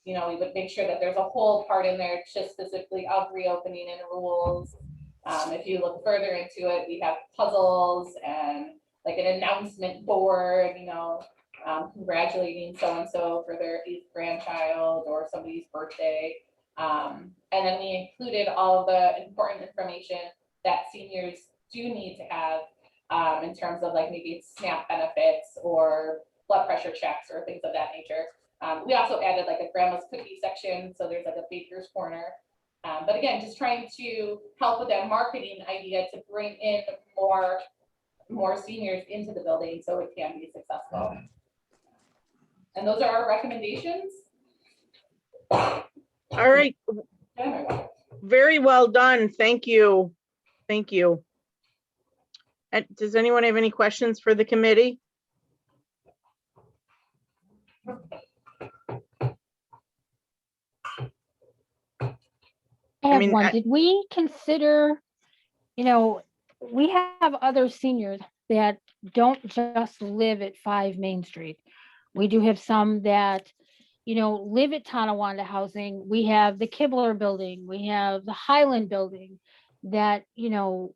You know, we would make sure that there's a whole part in there just specifically of reopening and rules. If you look further into it, we have puzzles and like an announcement board, you know, congratulating so-and-so for their 8th grandchild or somebody's birthday. And then we included all of the important information that seniors do need to have in terms of like maybe it's SNAP benefits or blood pressure checks or things of that nature. We also added like a grandma's cookie section, so there's like a baker's corner. But again, just trying to help with that marketing idea to bring in more seniors into the building so it can be successful. And those are our recommendations.
All right. Very well done. Thank you. Thank you. Does anyone have any questions for the committee?
I have one. Did we consider, you know, we have other seniors that don't just live at 5 Main Street. We do have some that, you know, live at Tonawanda Housing. We have the Kibler Building. We have the Highland Building that, you know,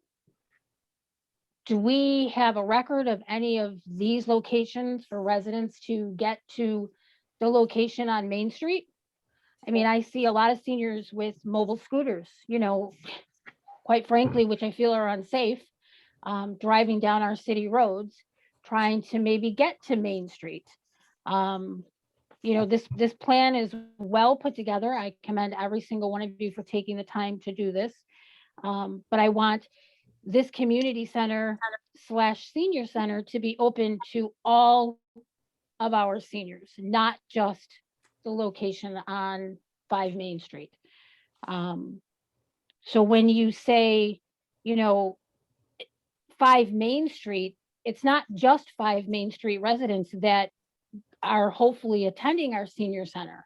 do we have a record of any of these locations for residents to get to the location on Main Street? I mean, I see a lot of seniors with mobile scooters, you know, quite frankly, which I feel are unsafe, driving down our city roads, trying to maybe get to Main Street. You know, this plan is well put together. I commend every single one of you for taking the time to do this. But I want this community center / senior center to be open to all of our seniors, not just the location on 5 Main Street. So when you say, you know, 5 Main Street, it's not just 5 Main Street residents that are hopefully attending our senior center.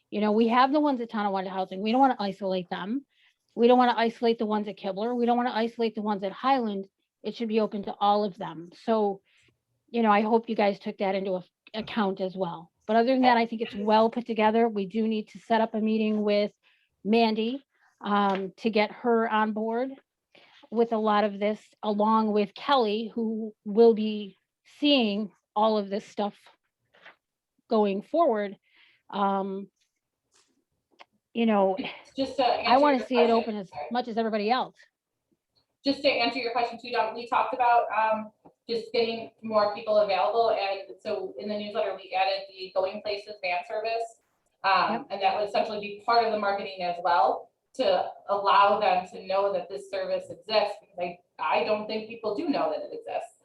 You know, we have the ones at Tonawanda Housing. We don't want to isolate them. We don't want to isolate the ones at Kibler. We don't want to isolate the ones at Highland. It should be open to all of them. So, you know, I hope you guys took that into account as well. But other than that, I think it's well put together. We do need to set up a meeting with Mandy to get her on board with a lot of this, along with Kelly, who will be seeing all of this stuff going forward. You know,
just to
I want to
answer
see
your
it
question,
open as much as everybody else.
Just to answer your question too, Don, we talked about just getting more people available. And so in the newsletter, we added the Going Places van service. And that would essentially be part of the marketing as well, to allow them to know that this service exists. Because I don't think people do know that it exists.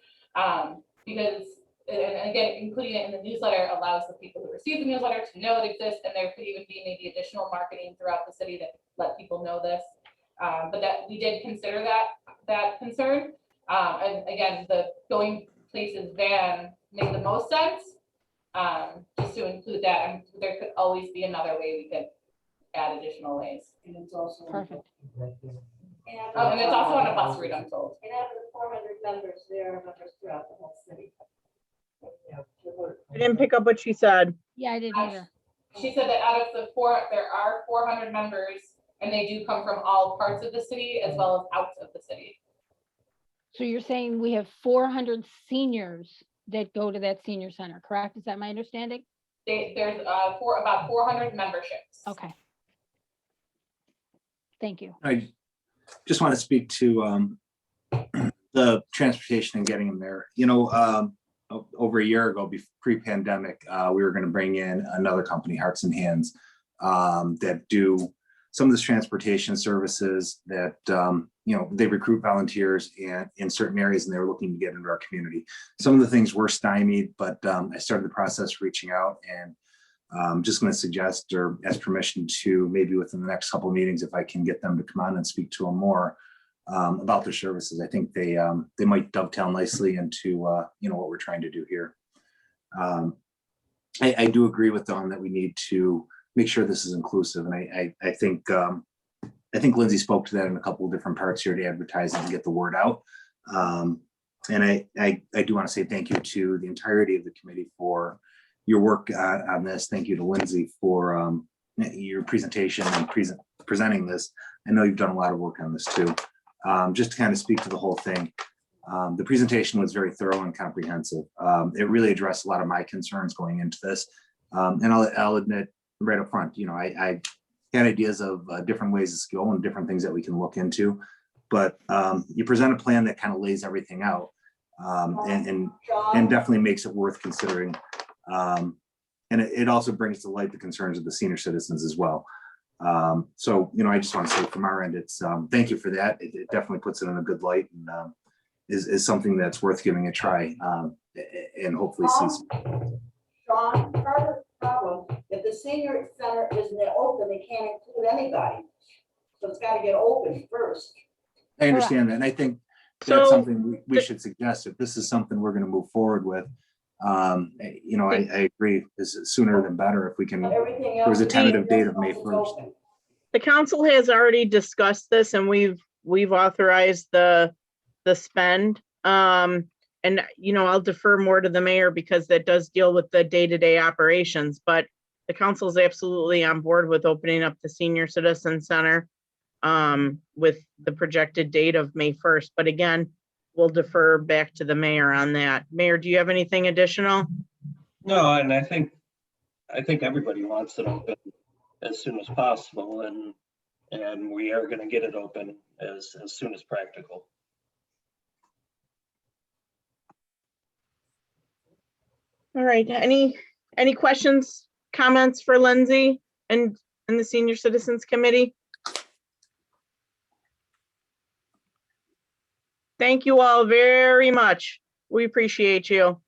Because, and again, including it in the newsletter allows the people who receive the newsletter to know it exists. And there could even be maybe additional marketing throughout the city that let people know this. But that we did consider that concern. And again, the Going Places van made the most sense, just to include that. And there could always be another way we could add additional ways.
And it's also
Perfect.
And it's also on a bus route, I'm told.
And out of the 400 members, there are members throughout the whole city.
I didn't pick up what she said.
Yeah, I didn't either.
She said that out of the there are 400 members, and they do come from all parts of the city as well as out of the city.
So you're saying we have 400 seniors that go to that senior center, correct? Is that my understanding?
There's about 400 memberships.
Okay. Thank you.
I just want to speak to the transportation and getting them there. You know, over a year ago, pre-pandemic, we were going to bring in another company, Hearts and Hands, that do some of this transportation services that, you know, they recruit volunteers in certain areas, and they were looking to get into our community. Some of the things were stymied, but I started the process reaching out, and just going to suggest or ask permission to maybe within the next couple of meetings, if I can get them to come on and speak to them more about their services. I think they might dovetail nicely into you know, what we're trying to do here. I do agree with Dawn that we need to make sure this is inclusive. And I think Lindsay spoke to that in a couple of different parts here to advertise and get the word out. And I do want to say thank you to the entirety of the committee for your work on this. Thank you to Lindsay for your presentation and presenting this. I know you've done a lot of work on this too. Just to kind of speak to the whole thing. The presentation was very thorough and comprehensive. It really addressed a lot of my concerns going into this. And I'll admit right up front, you know, I had ideas of different ways to go and different things that we can look into. But you present a plan that kind of lays everything out and definitely makes it worth considering. And it also brings to light the concerns of the senior citizens as well. So, you know, I just want to say from our end, it's thank you for that. It definitely puts it in a good light and is something that's worth giving a try and hopefully sees.
Sean, part of the problem, if the senior center isn't open, they can't include anybody. So it's got to get open first.
I understand that. And I think that's something we should suggest. If this is something we're going to move forward with, you know, I agree. This is sooner than better if we can. There was a tentative date of May 1st.
The council has already discussed this and we've authorized the spend. And, you know, I'll defer more to the mayor because that does deal with the day-to-day operations, but the council is absolutely on board with opening up the senior citizen center with the projected date of May 1st. But again, we'll defer back to the mayor on that. Mayor, do you have anything additional?
No, and I think everybody wants it open as soon as possible, and we are going to get it open as soon as practical.
All right, any questions, comments for Lindsay and the Senior Citizens Committee? Thank you all very much. We appreciate you.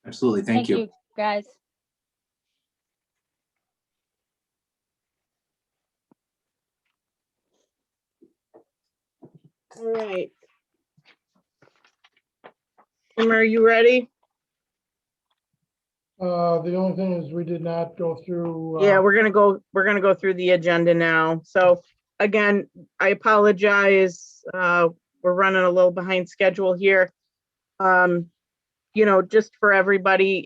Absolutely, thank you.
Guys.
All right. Kim, are you ready?
The only thing is we did not go through.
Yeah, we're gonna go through the agenda now. So again, I apologize. We're running a little behind schedule here. You know, just for everybody,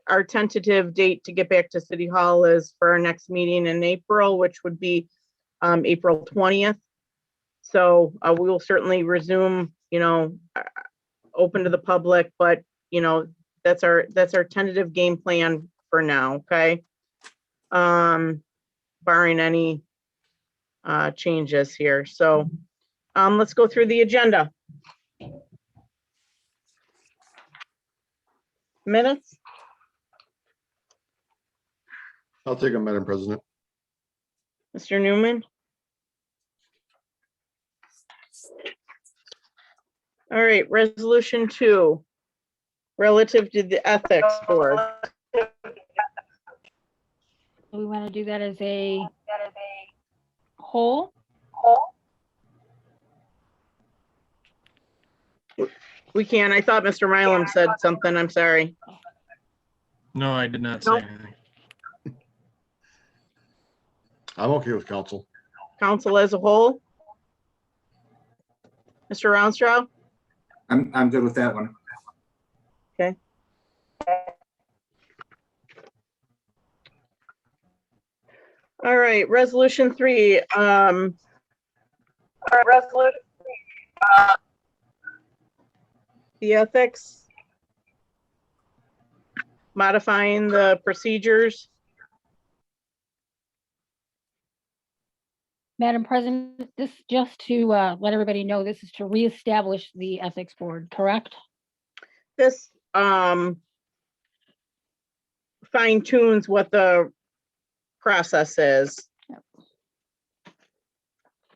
our tentative date to get back to City Hall is for our next meeting in April, which would be April 20th. So we will certainly resume, you know, open to the public, but you know, that's our tentative game plan for now, okay? Barring any changes here. So let's go through the agenda. Minutes?
I'll take them, Madam President.
Mr. Newman? All right, resolution 2, relative to the ethics board.
We want to do that as a whole?
We can. I thought Mr. Milam said something. I'm sorry.
No, I did not say anything.
I'm okay with council.
Council as a whole? Mr. Rounstrau?
I'm good with that one.
Okay. All right, resolution 3. The ethics. Modifying the procedures.
Madam President, this just to let everybody know, this is to reestablish the ethics board, correct?
This fine tunes what the process is.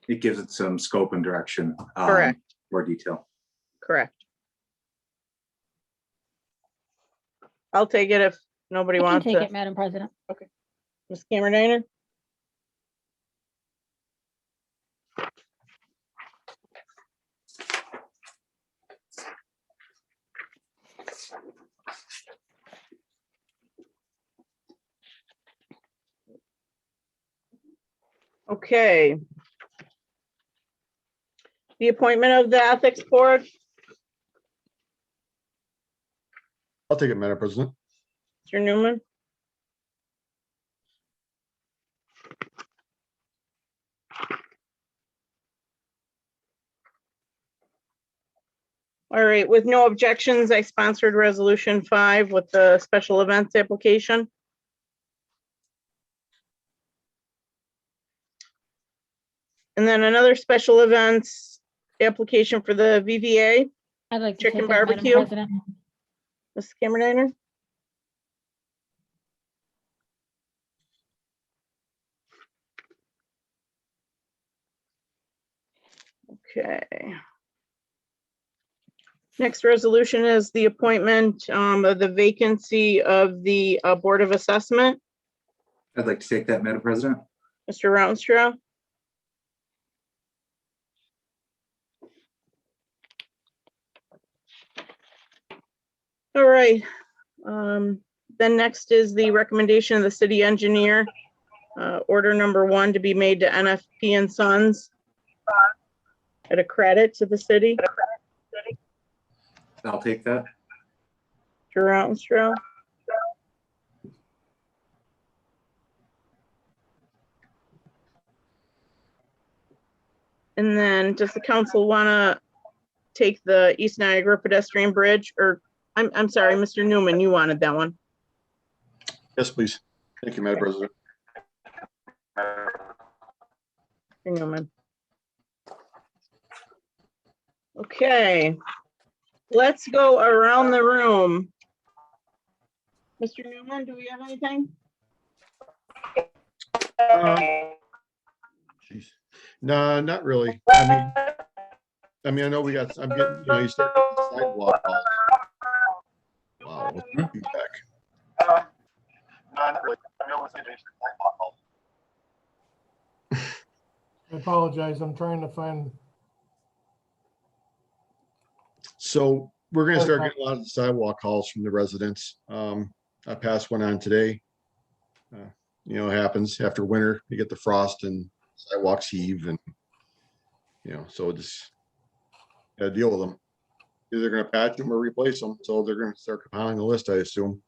It gives it some scope and direction.
Correct.
More detail.
Correct. I'll take it if nobody
I can
wants
take
it.
it, Madam President.
Okay. Ms. Cameron Danner? Okay. The appointment of the Ethics Board,
I'll take it, Madam President.
Mr. Newman. All right, with no objections, I sponsored Resolution 5 with the special events application. And then another special events application for the VVA,
I'd like to
Chicken
take that, Madam
barbecue.
President.
Mrs. Cameron. Okay. Next resolution is the appointment of the vacancy of the Board of Assessment.
I'd like to take that, Madam President.
Mr. Rautenstrau. All right. Then next is the recommendation of the city engineer. Order number 1 to be made to NFP and Sons at a credit to the city.
I'll take that.
Mr. Rautenstrau. And then does the council want to take the East Niagara pedestrian bridge, or I'm sorry, Mr. Newman, you wanted that one.
Yes, please. Thank you, Madam President.
Mr. Newman. Okay, let's go around the room. Mr. Newman, do we have anything?
Jeez. No, not really. I mean, I know we got, I'm getting, you know, you start getting the sidewalk. Wow, what's the feedback? Not really. I know what's
I apologize, I'm trying to find.
So we're gonna start getting a lot of the sidewalk calls from the residents. I passed one on today. You know, it happens after winter, you get the frost and sidewalks heave and, you know, so just gotta deal with them. Either gonna patch them or replace them, so they're gonna start compiling the list, I assume.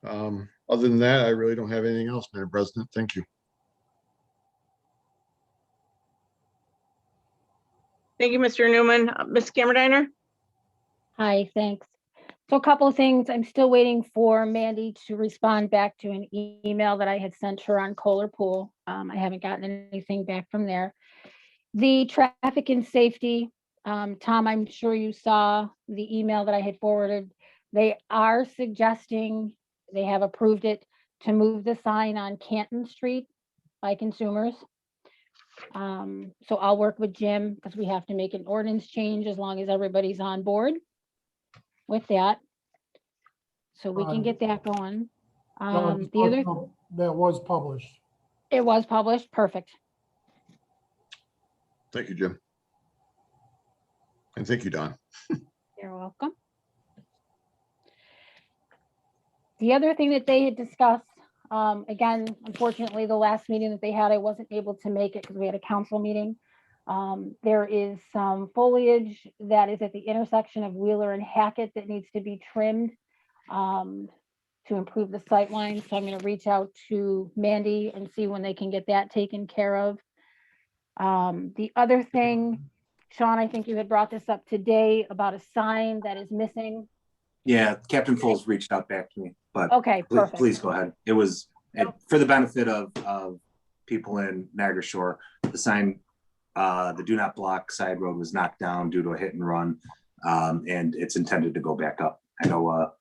Other than that, I really don't have anything else, Madam President. Thank you.
Thank you, Mr. Newman. Ms. Cameron.
Hi, thanks. So a couple of things. I'm still waiting for Mandy to respond back to an email that I had sent her on Kohler Pool. I haven't gotten anything back from there. The traffic and safety, Tom, I'm sure you saw the email that I had forwarded. They are suggesting, they have approved it, to move the sign on Canton Street by consumers. So I'll work with Jim because we have to make an ordinance change as long as everybody's on board with that. So we can get that going. The other,
That was published.
it was published, perfect.
Thank you, Jim. And thank you, Don.
You're welcome. The other thing that they had discussed, again, unfortunately, the last meeting that they had, I wasn't able to make it because we had a council meeting. There is some foliage that is at the intersection of Wheeler and Hackett that needs to be trimmed to improve the sight line. So I'm going to reach out to Mandy and see when they can get that taken care of. The other thing, Sean, I think you had brought this up today about a sign that is missing.
Yeah, Captain Foles reached out back to me, but
Okay, perfect.
please go ahead. It was for the benefit of people in Niagara Shore. The sign, the do not block side road was knocked down due to a hit and run, and it's intended to go back up. I know a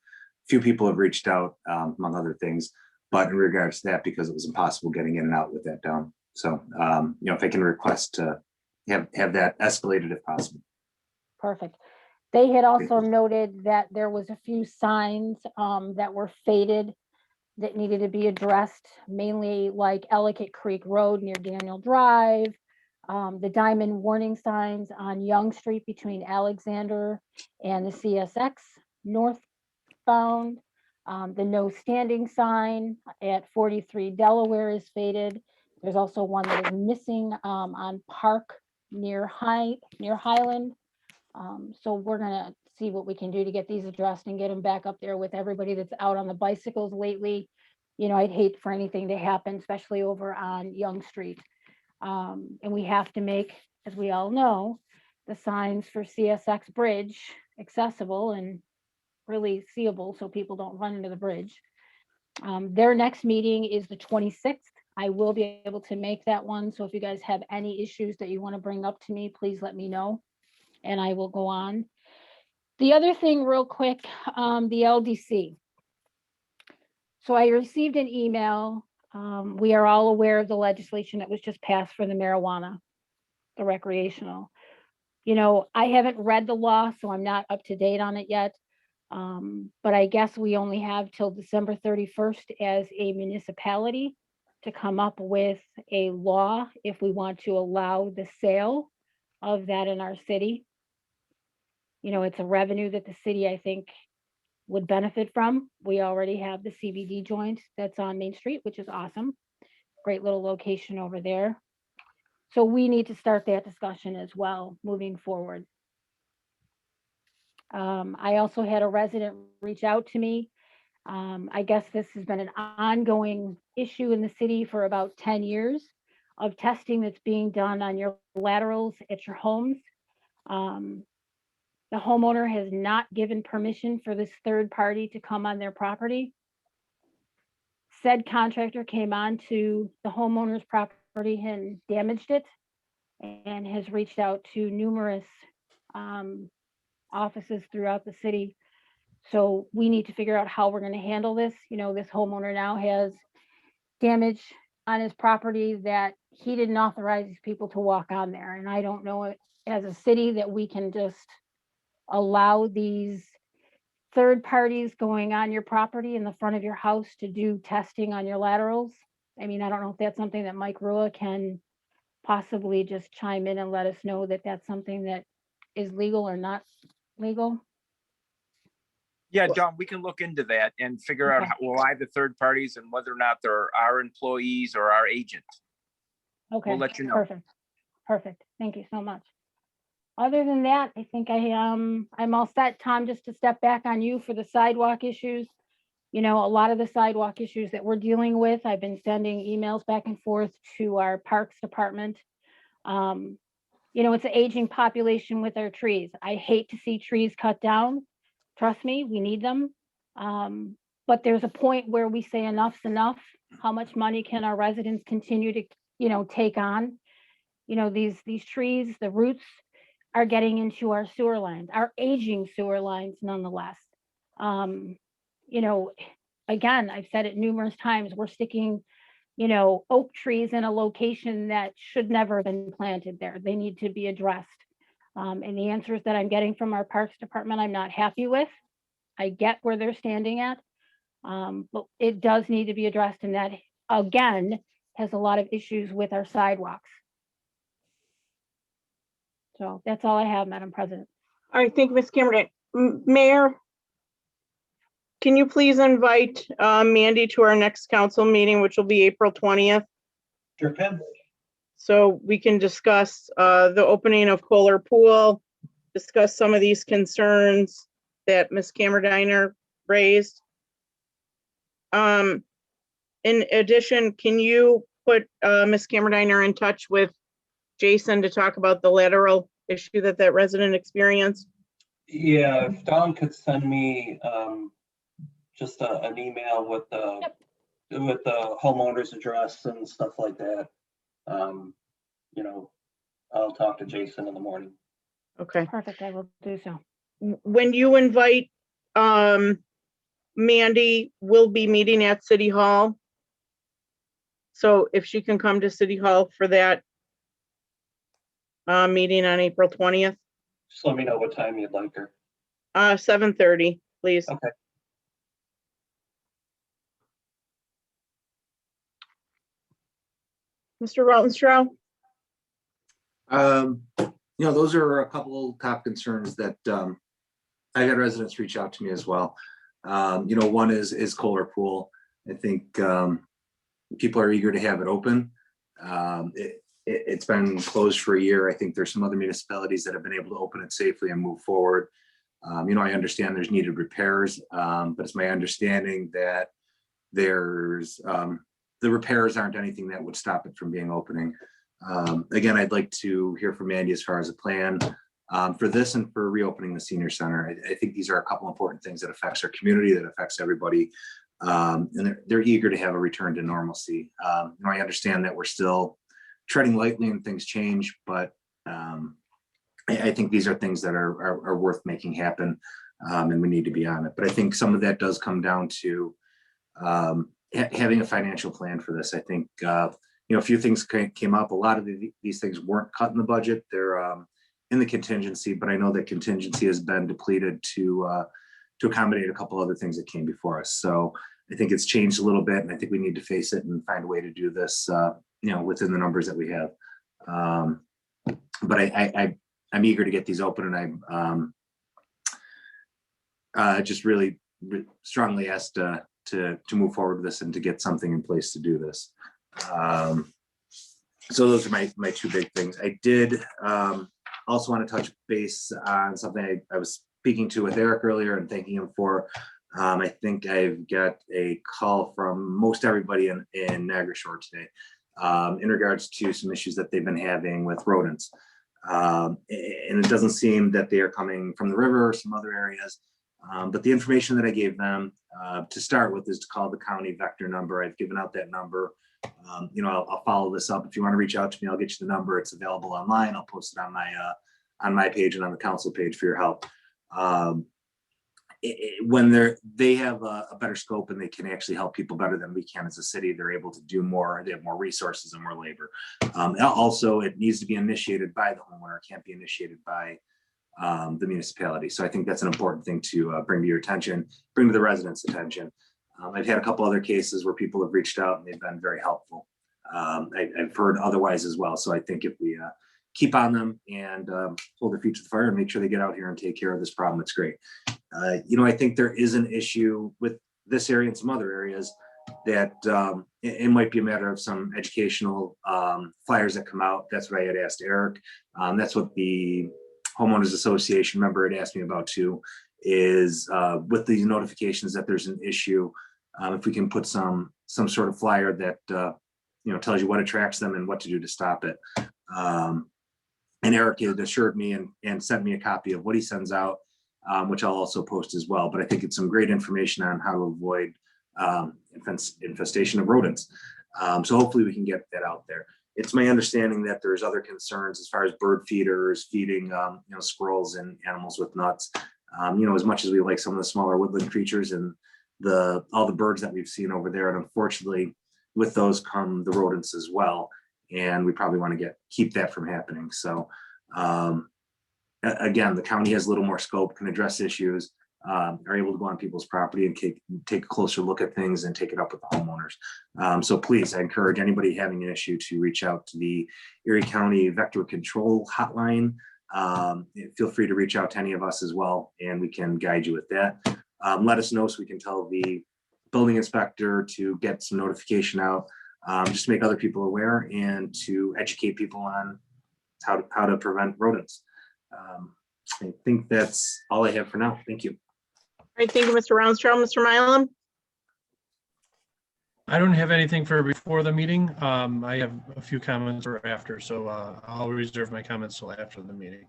few people have reached out, among other things, but in regards to that, because it was impossible getting in and out with that down. So, you know, if I can request to have that escalated if possible.
Perfect. They had also noted that there was a few signs that were faded that needed to be addressed, mainly like Ellicott Creek Road near Daniel Drive, the diamond warning signs on Young Street between Alexander and the CSX northbound. The no standing sign at 43 Delaware is faded. There's also one that is missing on Park near Highland. So we're gonna see what we can do to get these addressed and get them back up there with everybody that's out on the bicycles lately. You know, I'd hate for anything to happen, especially over on Young Street. And we have to make, as we all know, the signs for CSX Bridge accessible and really seeable so people don't run into the bridge. Their next meeting is the 26th. I will be able to make that one. So if you guys have any issues that you want to bring up to me, please let me know and I will go on. The other thing real quick, the LDC. So I received an email. We are all aware of the legislation that was just passed for the marijuana, the recreational. You know, I haven't read the law, so I'm not up to date on it yet. But I guess we only have till December 31st as a municipality to come up with a law if we want to allow the sale of that in our city. You know, it's a revenue that the city, I think, would benefit from. We already have the CBD joint that's on Main Street, which is awesome. Great little location over there. So we need to start that discussion as well, moving forward. I also had a resident reach out to me. I guess this has been an ongoing issue in the city for about 10 years of testing that's being done on your laterals at your homes. The homeowner has not given permission for this third party to come on their property. Said contractor came onto the homeowner's property and damaged it and has reached out to numerous offices throughout the city. So we need to figure out how we're going to handle this. You know, this homeowner now has damage on his property that he didn't authorize these people to walk on there. And I don't know as a city that we can just allow these third parties going on your property in the front of your house to do testing on your laterals. I mean, I don't know if that's something that Mike Rua can possibly just chime in and let us know that that's something that is legal or not legal.
Yeah, John, we can look into that and figure out why the third parties and whether or not they're our employees or our agents.
Okay.
We'll let you know.
Perfect. Perfect. Thank you so much. Other than that, I think I'm all set. Tom, just to step back on you for the sidewalk issues. You know, a lot of the sidewalk issues that we're dealing with, I've been sending emails back and forth to our Parks Department. You know, it's an aging population with our trees. I hate to see trees cut down. Trust me, we need them. But there's a point where we say enough's enough. How much money can our residents continue to, you know, take on? You know, these trees, the roots are getting into our sewer lines, our aging sewer lines nonetheless. You know, again, I've said it numerous times, we're sticking, you know, oak trees in a location that should never have been planted there. They need to be addressed. And the answers that I'm getting from our Parks Department, I'm not happy with. I get where they're standing at, but it does need to be addressed. And that, again, has a lot of issues with our sidewalks. So that's all I have, Madam President.
All right, thank you, Ms. Cameron. Mayor, can you please invite Mandy to our next council meeting, which will be April 20th?
Sure can.
So we can discuss the opening of Kohler Pool, discuss some of these concerns that Ms. Cameron raised. In addition, can you put Ms. Cameron in touch with Jason to talk about the lateral issue that resident experienced?
Yeah, if Don could send me just an email with the homeowner's address and stuff like that. You know, I'll talk to Jason in the morning.
Okay.
Perfect, I will do so.
When you invite Mandy, we'll be meeting at City Hall. So if she can come to City Hall for that meeting on April 20th.
Just let me know what time you'd like her.
7:30, please.
Okay.
Mr. Rautenstrau?
You know, those are a couple top concerns that I had residents reach out to me as well. You know, one is Kohler Pool. I think people are eager to have it open. It's been closed for a year. I think there's some other municipalities that have been able to open it safely and move forward. I understand there's needed repairs, but it's my understanding that there's the repairs aren't anything that would stop it from being opening. Again, I'd like to hear from Andy as far as a plan for this and for reopening the senior center. I think these are a couple important things that affects our community, that affects everybody. And they're eager to have a return to normalcy. I understand that we're still treading lightly and things change, but I think these are things that are worth making happen, and we need to be on it. But I think some of that does come down to having a financial plan for this. I think a few things came up. A lot of these things weren't cut in the budget. They're in the contingency, but I know that contingency has been depleted to accommodate a couple other things that came before us. So I think it's changed a little bit, and I think we need to face it and find a way to do this, within the numbers that we have. But I'm eager to get these open, and I'm just really strongly asked to move forward with this and to get something in place to do this. So those are my two big things. I did also want to touch base on something I was speaking to with Eric earlier and thanking him for. I think I've got a call from most everybody in Niagara Shore today in regards to some issues that they've been having with rodents. And it doesn't seem that they are coming from the river or some other areas. But the information that I gave them to start with is to call the county vector number. I've given out that number. I'll follow this up. If you want to reach out to me, I'll get you the number. It's available online. I'll post it on my page and on the council page for your help. When they have a better scope and they can actually help people better than we can as a city, they're able to do more. They have more resources and more labor. Also, it needs to be initiated by the homeowner. It can't be initiated by the municipality. So I think that's an important thing to bring to your attention, bring to the residents' attention. I've had a couple other cases where people have reached out and they've been very helpful. I've heard otherwise as well. So I think if we keep on them and hold their feet to the fire and make sure they get out here and take care of this problem, it's great. I think there is an issue with this area and some other areas that it might be a matter of some educational flyers that come out. That's what I had asked Eric. That's what the homeowners association member had asked me about too, is with these notifications that there's an issue, if we can put some sort of flyer that tells you what attracts them and what to do to stop it. And Eric had assured me and sent me a copy of what he sends out, which I'll also post as well. But I think it's some great information on how to avoid infestation of rodents. So hopefully we can get that out there. It's my understanding that there's other concerns as far as bird feeders feeding squirrels and animals with nuts. As much as we like some of the smaller woodland creatures and all the birds that we've seen over there, and unfortunately with those come the rodents as well. And we probably want to keep that from happening. So again, the county has a little more scope, can address issues, are able to go on people's property and take a closer look at things and take it up with the homeowners. So please, I encourage anybody having an issue to reach out to the Erie County Vector Control Hotline. Feel free to reach out to any of us as well, and we can guide you with that. Let us know so we can tell the building inspector to get some notification out, just to make other people aware and to educate people on how to prevent rodents. I think that's all I have for now. Thank you.
All right, thank you, Mr. Rounstrau. Mr. Milam?
I don't have anything for before the meeting. I have a few comments for after, so I'll reserve my comments till after the meeting.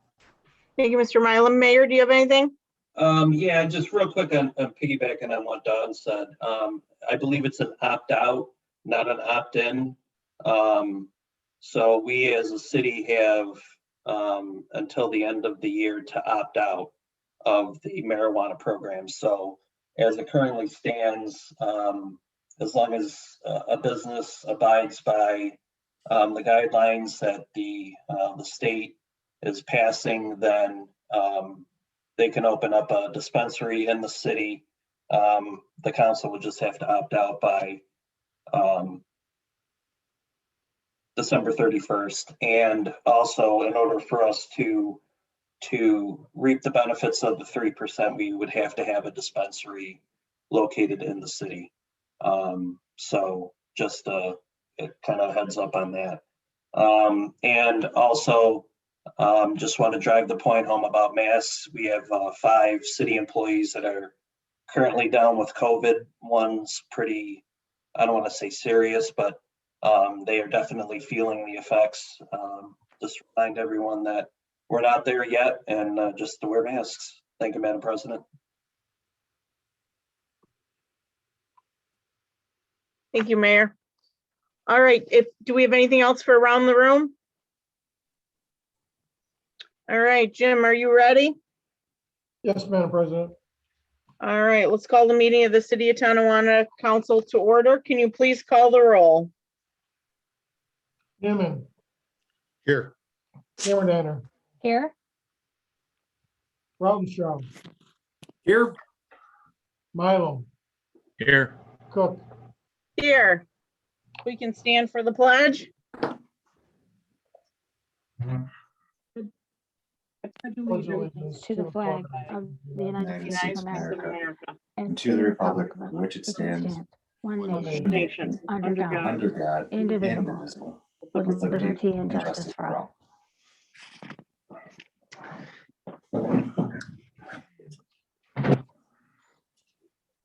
Thank you, Mr. Milam. Mayor, do you have anything?
Yeah, just real quick on piggybacking on what Don said. I believe it's an opt-out, not an opt-in. So we as a city have until the end of the year to opt out of the marijuana program. So as it currently stands, as long as a business abides by the guidelines that the state is passing, then they can open up a dispensary in the city. The council would just have to opt out by December 31st. And also, in order for us to reap the benefits of the 3%, we would have to have a dispensary located in the city. So just kind of heads up on that. And also, just want to drive the point home about masks. We have 5 city employees that are currently down with COVID. One's pretty, I don't want to say serious, but they are definitely feeling the effects. Just remind everyone that we're not there yet, and just to wear masks. Thank you, Madam President.
Thank you, Mayor. All right, do we have anything else for around the room? All right, Jim, are you ready?
Yes, Madam President.
All right, let's call the meeting of the City of Tonawanda Council to order. Can you please call the roll?
Newman,
Here.
Cameron Danner,
Here,
Rautenstrau,
Here.
Mylum,
Here.
Cook.
Here. We can stand for the pledge.
Pledge allegiance
to the flag of the United States of America and to the republic for which it stands, one nation, under God, indivisible, with liberty and justice for all.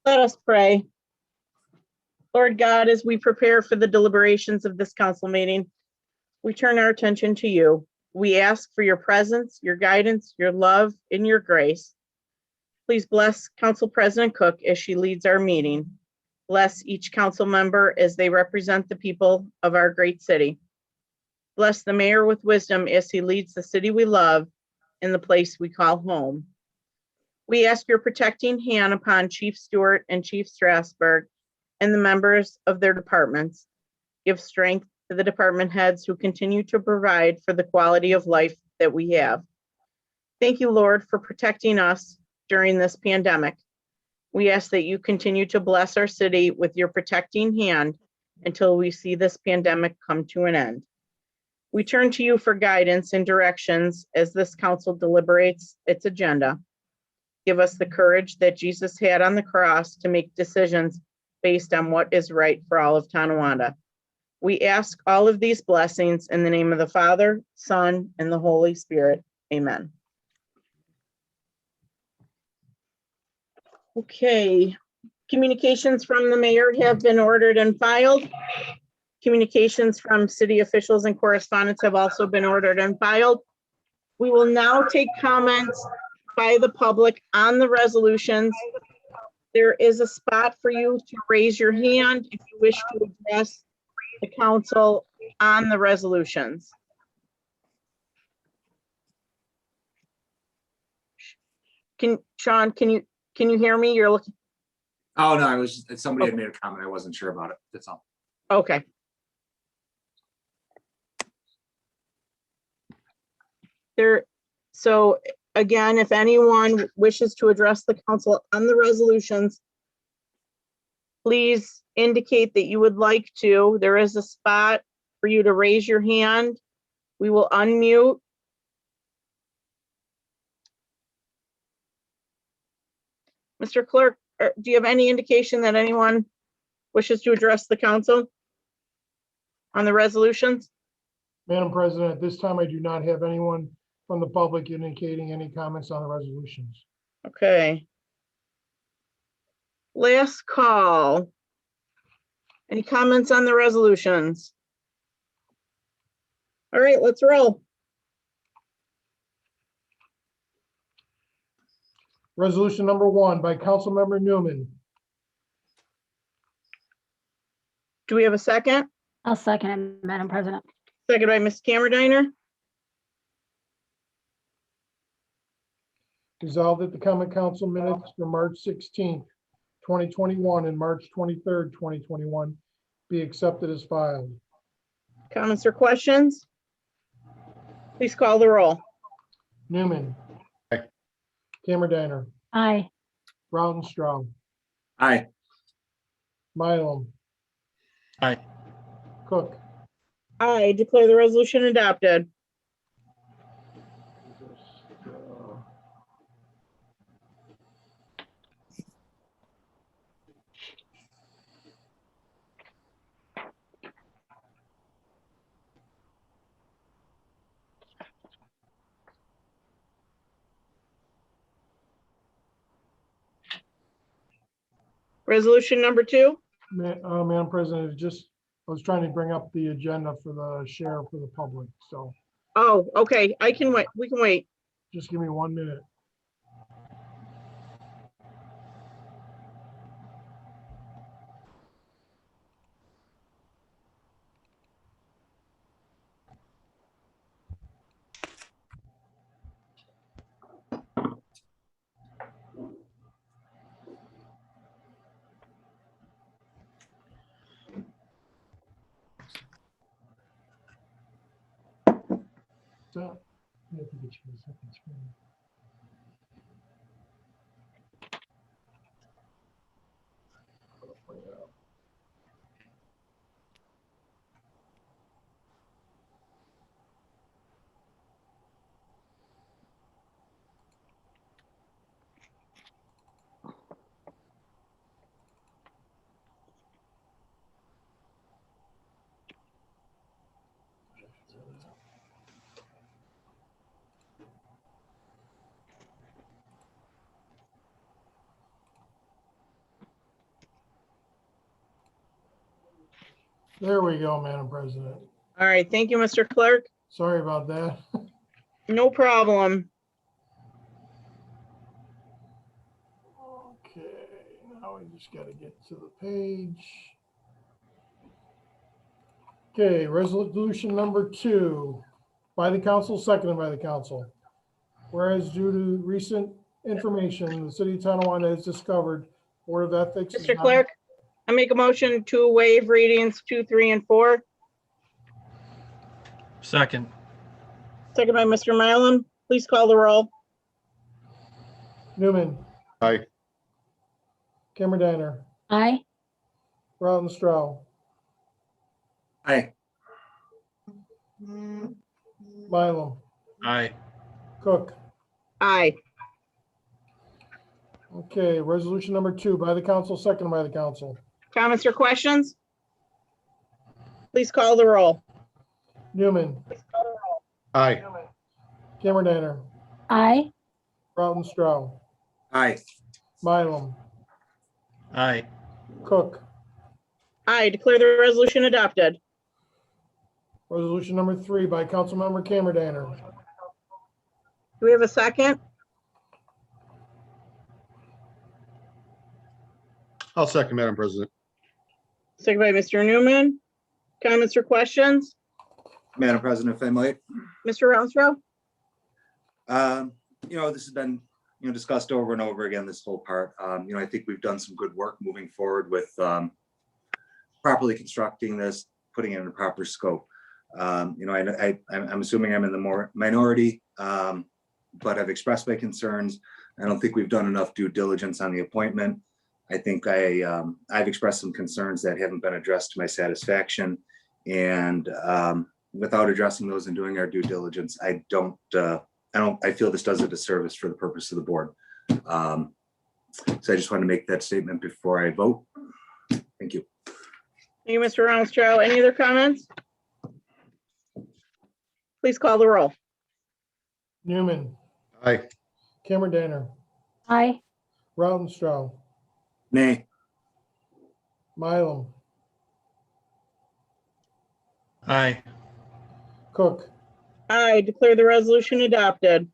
Let us pray. Lord God, as we prepare for the deliberations of this council meeting, we turn our attention to you. We ask for your presence, your guidance, your love, and your grace. Please bless Council President Cook as she leads our meeting. Bless each council member as they represent the people of our great city. Bless the mayor with wisdom as he leads the city we love in the place we call home. We ask your protecting hand upon Chief Stewart and Chief Strasburg and the members of their departments. Give strength to the department heads who continue to provide for the quality of life that we have. Thank you, Lord, for protecting us during this pandemic. We ask that you continue to bless our city with your protecting hand until we see this pandemic come to an end. We turn to you for guidance and directions as this council deliberates its agenda. Give us the courage that Jesus had on the cross to make decisions based on what is right for all of Tonawanda. We ask all of these blessings in the name of the Father, Son, and the Holy Spirit. Amen. Okay, communications from the mayor have been ordered and filed. Communications from city officials and correspondents have also been ordered and filed. We will now take comments by the public on the resolutions. There is a spot for you to raise your hand if you wish to address the council on the resolutions. Sean, can you hear me? You're looking.
Oh, no, somebody had made a comment. I wasn't sure about it. That's all.
Okay. So again, if anyone wishes to address the council on the resolutions, please indicate that you would like to. There is a spot for you to raise your hand. We will unmute. Mr. Clerk, do you have any indication that anyone wishes to address the council on the resolutions?
Madam President, at this time, I do not have anyone from the public indicating any comments on the resolutions.
Okay. Last call. Any comments on the resolutions? All right, let's roll.
Resolution number 1 by Councilmember Newman.
Do we have a second?
I'll second it, Madam President.
Second by Ms. Cameron.
Resolved that the common council minutes for March 16th, 2021 and March 23rd, 2021 be accepted as filed.
Comments or questions? Please call the roll.
Newman.
Aye.
Cameron Danner.
Aye.
Rautenstrau.
Aye.
Mylum.
Aye.
Cook.
I declare the resolution adopted. Resolution number 2.
Madam President, I was trying to bring up the agenda for the share for the public, so
Oh, okay, I can wait. We can wait.
just give me 1 minute. So, I have to get you a second screen. There we go, Madam President.
All right, thank you, Mr. Clerk.
Sorry about that.
No problem.
Okay, now we just gotta get to the page. Okay, resolution number 2, by the council, seconded by the council. Whereas due to recent information, the city of Tonawanda has discovered Board of Ethics. is
Mr.
not-
Clerk, I make a motion to waive readings 2, 3, and 4.
Second.
Second by Mr. Mylum. Please call the roll.
Newman,
Aye.
Cameron Danner,
Aye.
Rautenstrau,
Aye.
Mylum,
Aye.
Cook.
Aye.
Okay, resolution number 2, by the council, seconded by the council.
Comments or questions? Please call the roll.
Newman,
Aye.
Cameron Danner,
Aye.
Rautenstrau,
Aye.
Mylum,
Aye.
Cook.
Aye, declare the resolution adopted.
Resolution number 3, by Councilmember Cameron Danner.
Do we have a second?
I'll second, Madam President.
Second by Mr. Newman. Comments or questions?
Madam President, if I might.
Mr. Rounstrau?
This has been, discussed over and over again, this whole part. I think we've done some good work moving forward with properly constructing this, putting it in a proper scope. I'm assuming I'm in the minority, but I've expressed my concerns. I don't think we've done enough due diligence on the appointment. I think I've expressed some concerns that haven't been addressed to my satisfaction. And without addressing those and doing our due diligence, I feel this does a disservice for the purpose of the board. So I just want to make that statement before I vote. Thank you.
Thank you, Mr. Rounstrau. Any other comments? Please call the roll.
Newman,
Aye.
Cameron Danner,
Aye.
Rautenstrau,
Nay.
Mylum,
Aye.
Cook.
Aye, declare the resolution adopted.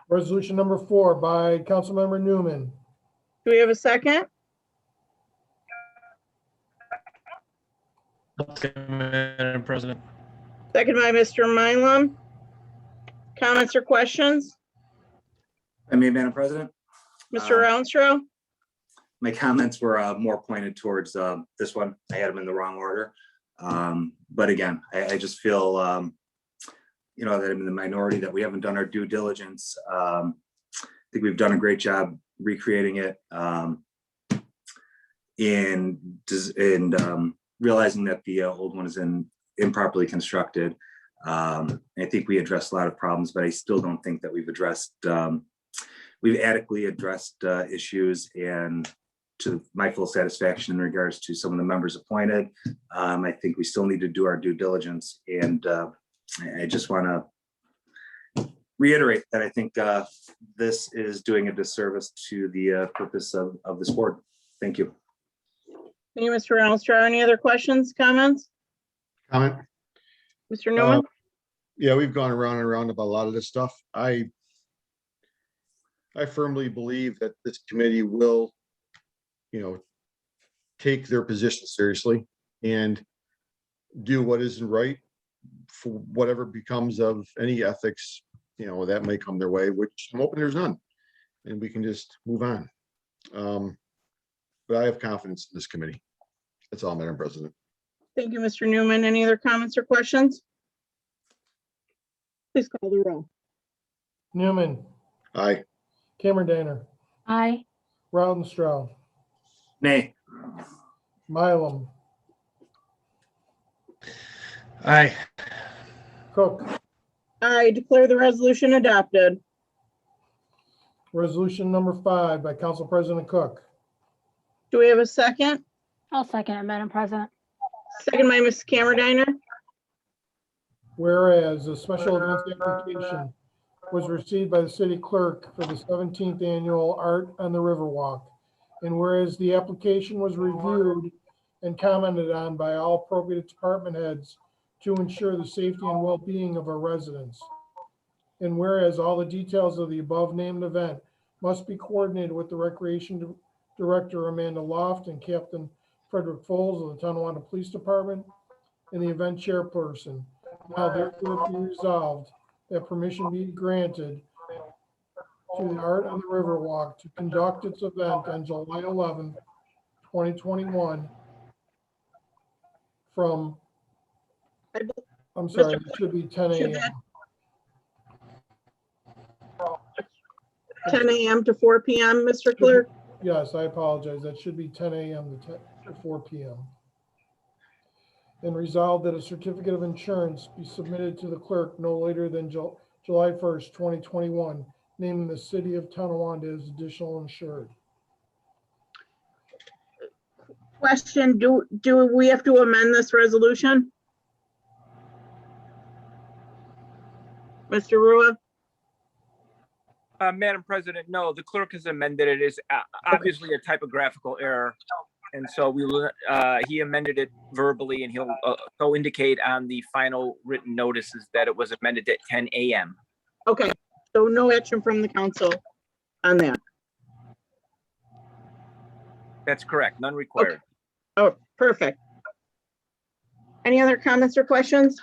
Resolution number 4, by Councilmember Newman.
Do we have a second?
Madam President.
Second by Mr. Mylum. Comments or questions?
Madam President,
Mr. Rounstrau?
my comments were more pointed towards this one. I had them in the wrong order. But again, I just feel, that I'm in the minority, that we haven't done our due diligence. I think we've done a great job recreating it and realizing that the old one is improperly constructed. I think we addressed a lot of problems, but I still don't think that we've adequately addressed issues and to my full satisfaction in regards to some of the members appointed. I think we still need to do our due diligence, and I just want to reiterate that I think this is doing a disservice to the purpose of this board. Thank you.
Thank you, Mr. Alstrow. Any other questions, comments?
Comment?
Mr. Newman?
Yeah, we've gone around and around about a lot of this stuff. I firmly believe that this committee will, take their position seriously and do what isn't right for whatever becomes of any ethics, that may come their way, which I'm hoping there's none. And we can just move on. But I have confidence in this committee. That's all, Madam President.
Thank you, Mr. Newman. Any other comments or questions? Please call the roll.
Newman,
Aye.
Cameron Danner,
Aye.
Rautenstrau,
Nay.
Mylum,
Aye.
Cook.
I declare the resolution adopted.
Resolution number 5 by Council President Cook.
Do we have a second?
I'll second it, Madam President.
Second by Ms. Camerediner.
Whereas a special events application was received by the city clerk for the 17th annual Art on the Riverwalk. And whereas the application was reviewed and commented on by all appropriate department heads to ensure the safety and well-being of our residents. And whereas all the details of the above named event must be coordinated with the Recreation Director Amanda Loft and Captain Frederick Foles of the Tonawanda Police Department and the event chairperson. Now therefore be resolved that permission be granted to the Art on the Riverwalk to conduct its event on July 11th, 2021 from, I'm sorry, it should be 10 a.m.
10 a.m. to 4 p.m., Mr. Clerk.
Yes, I apologize. That should be 10 a.m. to 4 p.m. And resolve that a certificate of insurance be submitted to the clerk no later than July 1st, 2021, naming the city of Tonawanda as additional insured.
Question, do we have to amend this resolution? Mr. Rua?
Madam President, no, the clerk has amended it. It's obviously a typographical error. And so he amended it verbally, and he'll go indicate on the final written notices that it was amended at 10 a.m.
Okay, so no action from the council on that.
That's correct. None required.
Oh, perfect. Any other comments or questions?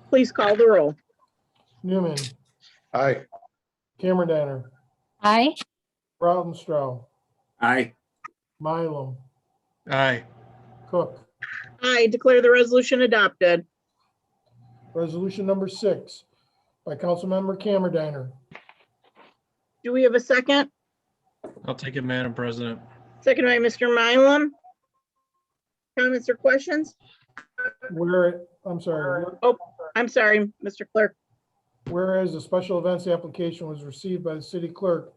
Please call the roll.
Newman,
Aye.
Cameron Danner,
Aye.
Rautenstrau,
Aye.
Mylum,
Aye.
Cook.
I declare the resolution adopted.
Resolution number 6 by Councilmember Cameron Danner.
Do we have a second?
I'll take it, Madam President.
Second by Mr. Mylum. Comments or questions?
I'm sorry.
I'm sorry, Mr. Clerk.
Whereas a special events application was received by the city clerk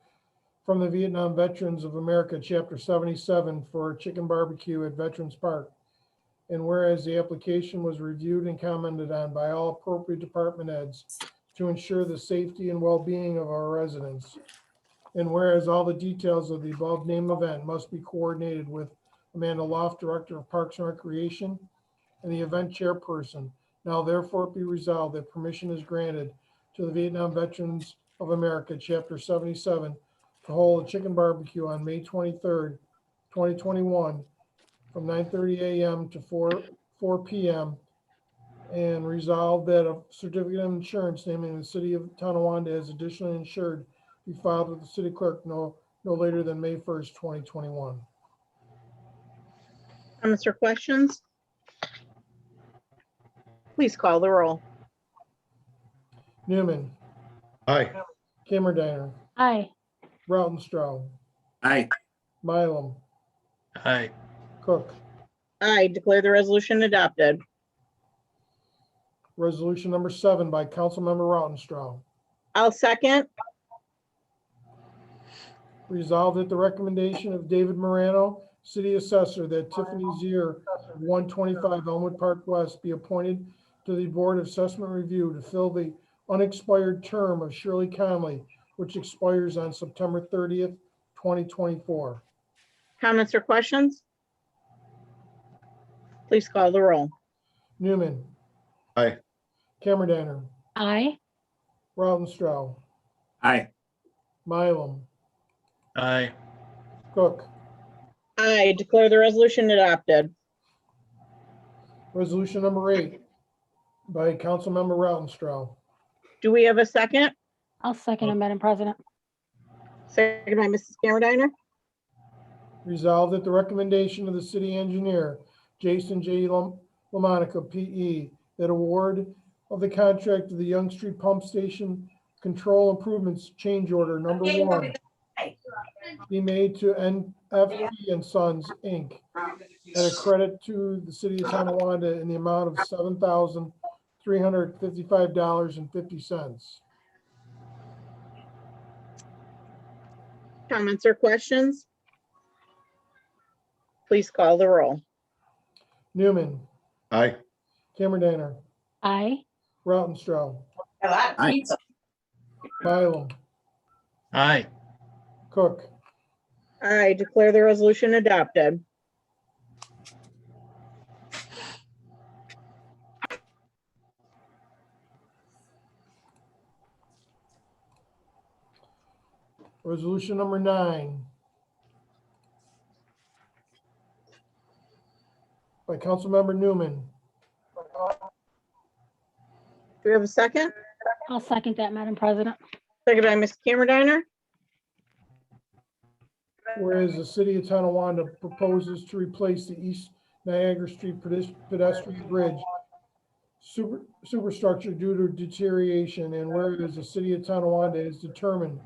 from the Vietnam Veterans of America, Chapter 77 for a chicken barbecue at Veterans Park. And whereas the application was reviewed and commented on by all appropriate department heads to ensure the safety and well-being of our residents. And whereas all the details of the above named event must be coordinated with Amanda Loft, Director of Parks and Recreation, and the event chairperson. Now therefore be resolved that permission is granted to the Vietnam Veterans of America, Chapter 77, to hold a chicken barbecue on May 23rd, 2021, from 9:30 a.m. to 4 p.m. And resolve that a certificate of insurance naming the city of Tonawanda as additionally insured be filed with the city clerk no later than May 1st, 2021.
Comments or questions? Please call the roll.
Newman,
Aye.
Cameron Danner,
Aye.
Rautenstrau,
Aye.
Mylum,
Aye.
Cook.
I declare the resolution adopted.
Resolution number 7 by Councilmember Rautenstrau.
I'll second.
Resolved at the recommendation of David Morano, City Assessor, that Tiffany Zier, 125 Elmwood Park West, be appointed to to the Board of Assessment Review to fill the unexpired term of Shirley Conley, which expires on September 30th, 2024.
Comments or questions? Please call the roll.
Newman.
Aye.
Cameron.
Aye.
Rautenstrau.
Aye.
Mylum.
Aye.
Cook.
I declare the resolution adopted.
Resolution number 8 by Councilmember Rautenstrau.
Do we have a second?
I'll second it, Madam President.
Second by Mrs. Camerediner.
Resolved at the recommendation of the city engineer, Jason J. Lamonica, P.E., that award of the contract to the Young Street Pump Station Control Improvements Change Order Number 1 be made to NFP and Sons, Inc. at a credit to the city of Tonawanda in the amount of $7,355.50.
Comments or questions? Please call the roll.
Newman.
Aye.
Cameron.
Aye.
Rautenstrau.
Aye.
Mylum.
Aye.
Cook.
I declare the resolution adopted.
Resolution number 9 by Councilmember Newman.
Do we have a second?
I'll second that, Madam President.
Second by Ms. Camerediner.
Whereas the city of Tonawanda proposes to replace the East Niagara Street pedestrian bridge superstructure due to deterioration, and whereas the city of Tonawanda has determined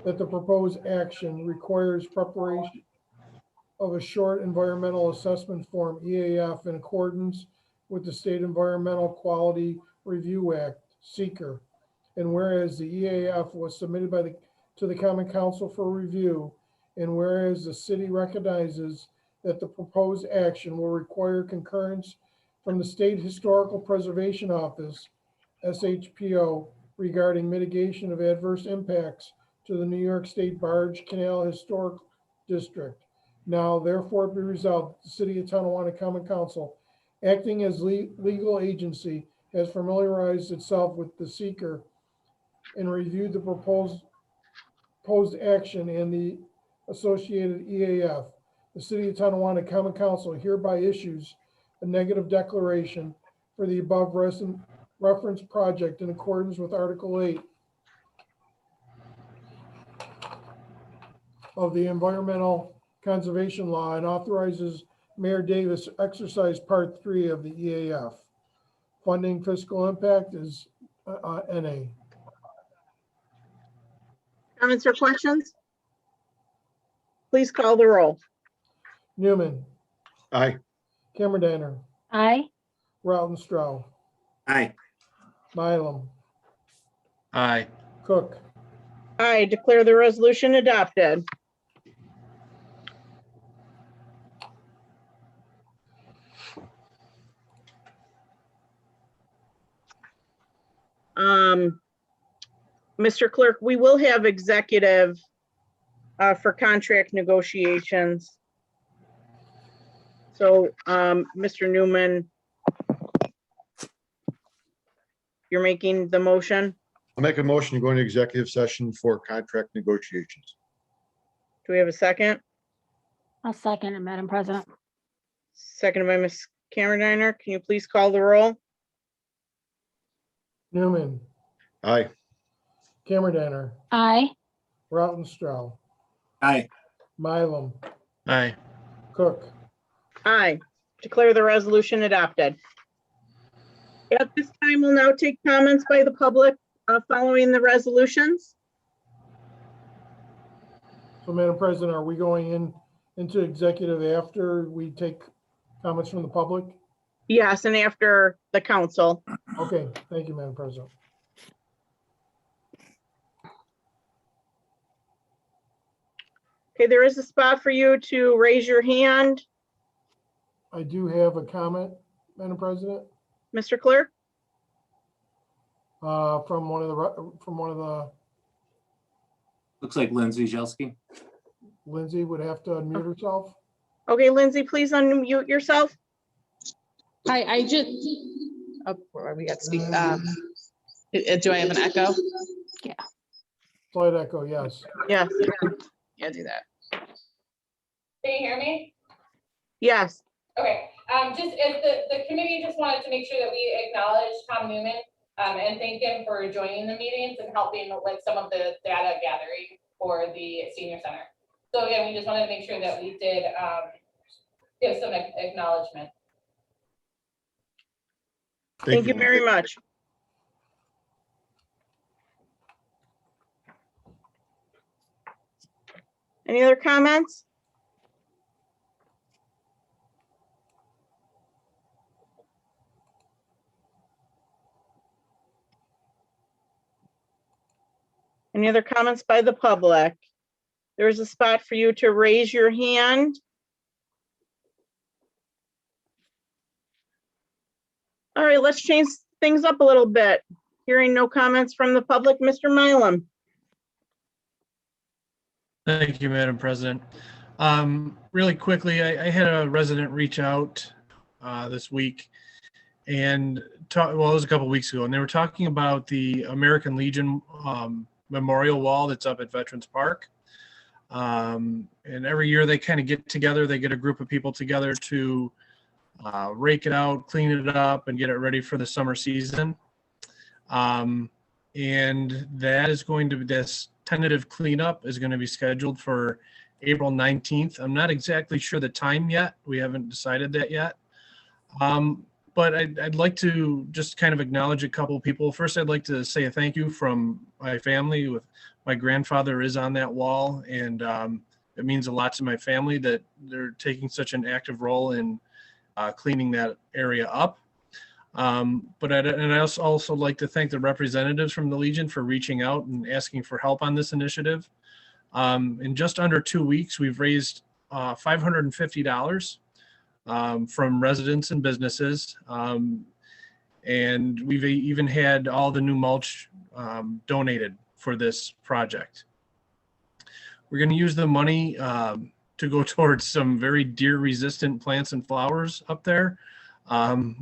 that the proposed action requires preparation of a short environmental assessment form, EAF, in accordance with the State Environmental Quality Review Act, SEQR. And whereas the EAF was submitted to the Common Council for review, and whereas the city recognizes that the proposed action will require concurrence from the State Historical Preservation Office, SHPO, regarding mitigation of adverse impacts to the New York State Barge Canal Historic District. Now, therefore, be resolved, the City of Tonawanda Common Council, acting as legal agency, has familiarized itself with the SEQR and reviewed the proposed action and the associated EAF. The City of Tonawanda Common Council hereby issues a negative declaration for the above reference project in accordance with Article 8 of the Environmental Conservation Law and authorizes Mayor Davis to exercise Part 3 of the EAF. Funding fiscal impact is NA.
Comments or questions? Please call the roll.
Newman.
Aye.
Cameron.
Aye.
Rautenstrau.
Aye.
Mylum.
Aye.
Cook.
I declare the resolution adopted. Mr. Clerk, we will have executive for contract negotiations. So, Mr. Newman, you're making the motion.
I'll make a motion to go into executive session for contract negotiations.
Do we have a second?
I'll second it, Madam President.
Seconded by Ms. Camerediner. Can you please call the roll?
Newman.
Aye.
Cameron.
Aye.
Rautenstrau.
Aye.
Mylum.
Aye.
Cook.
Aye. Declare the resolution adopted. At this time, we'll now take comments by the public following the resolutions.
So, Madam President, are we going into executive after we take comments from the public?
Yes, and after the council.
Okay, thank you, Madam President.
Okay, there is a spot for you to raise your hand,
I do have a comment, Madam President.
Mr. Clerk.
from one of the,
Looks like Lindsay Jelski.
Lindsay would have to unmute herself.
Okay, Lindsay, please unmute yourself.
Hi, I just, oh, where we got to speak. Do I have an echo?
Slight echo, yes.
Yes,
Yeah, do that.
Can you hear me?
yes.
Okay, just as the committee just wanted to make sure that we acknowledge Tom Newman and thank him for joining the meetings and helping with some of the data gathering for the senior center. So again, we just wanted to make sure that we did give some acknowledgement.
Thank you very much. Any other comments? Any other comments by the public? There's a spot for you to raise your hand. All right, let's change things up a little bit. Hearing no comments from the public, Mr. Mylum.
Thank you, Madam President. Really quickly, I had a resident reach out this week and talk, well, it was a couple weeks ago, and they were talking about the American Legion memorial wall that's up at Veterans Park. And every year they kind of get together, they get a group of people together to rake it out, clean it up, and get it ready for the summer season. And that is going to be, this tentative cleanup is going to be scheduled for April 19th. I'm not exactly sure the time yet. We haven't decided that yet. But I'd like to just kind of acknowledge a couple of people. First, I'd like to say a thank you from my family. With my grandfather is on that wall, and it means a lot to my family that they're taking such an active role in cleaning that area up. But I also like to thank the representatives from the Legion for reaching out and asking for help on this initiative. In just under 2 weeks, we've raised $550 from residents and businesses. And we've even had all the new mulch donated for this project. We're going to use the money to go towards some very deer-resistant plants and flowers up there.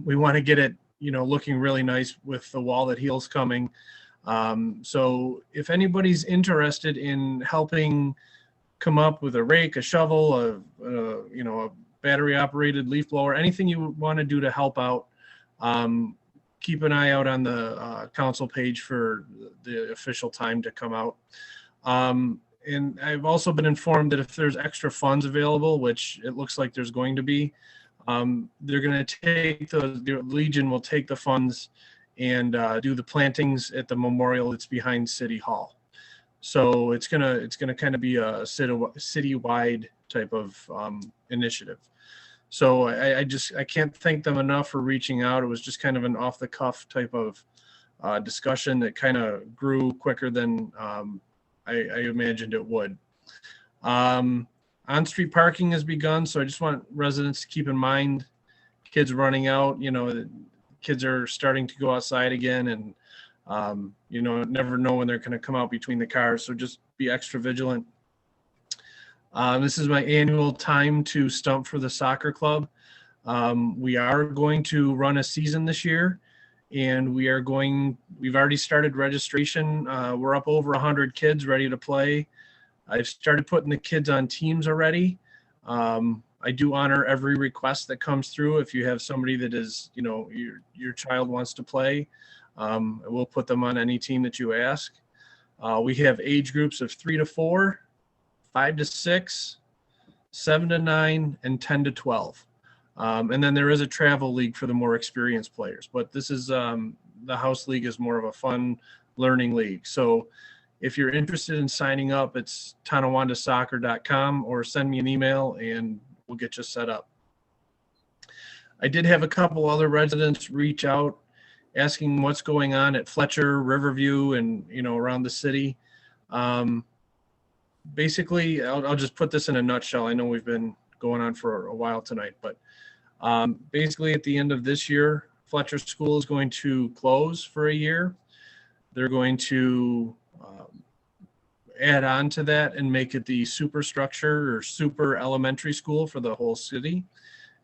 We want to get it, looking really nice with the wall that heals coming. So if anybody's interested in helping come up with a rake, a shovel, a battery-operated leaf blower, anything you want to do to help out, keep an eye out on the council page for the official time to come out. And I've also been informed that if there's extra funds available, which it looks like there's going to be, they're going to take the Legion will take the funds and do the plantings at the memorial that's behind City Hall. So it's gonna kind of be a citywide type of initiative. So I can't thank them enough for reaching out. It was just kind of an off the cuff type of discussion that kind of grew quicker than I imagined it would. On-street parking has begun, so I just want residents to keep in mind, kids running out, kids are starting to go outside again, and never know when they're going to come out between the cars, so just be extra vigilant. This is my annual time to stump for the soccer club. We are going to run a season this year, and we've already started registration. We're up over 100 kids ready to play. I've started putting the kids on teams already. I do honor every request that comes through. If you have somebody that is, your child wants to play, we'll put them on any team that you ask. We have age groups of 3 to 4, 5 to 6, 7 to 9, and 10 to 12. And then there is a travel league for the more experienced players, but this is, the house league is more of a fun learning league. So if you're interested in signing up, it's tonawandasoccer.com, or send me an email and we'll get you set up. I did have a couple other residents reach out asking what's going on at Fletcher, Riverview, and around the city. Basically, I'll just put this in a nutshell. I know we've been going on for a while tonight, but basically at the end of this year, Fletcher School is going to close for a year. they're going to add on to that and make it the superstructure or super elementary school for the whole city.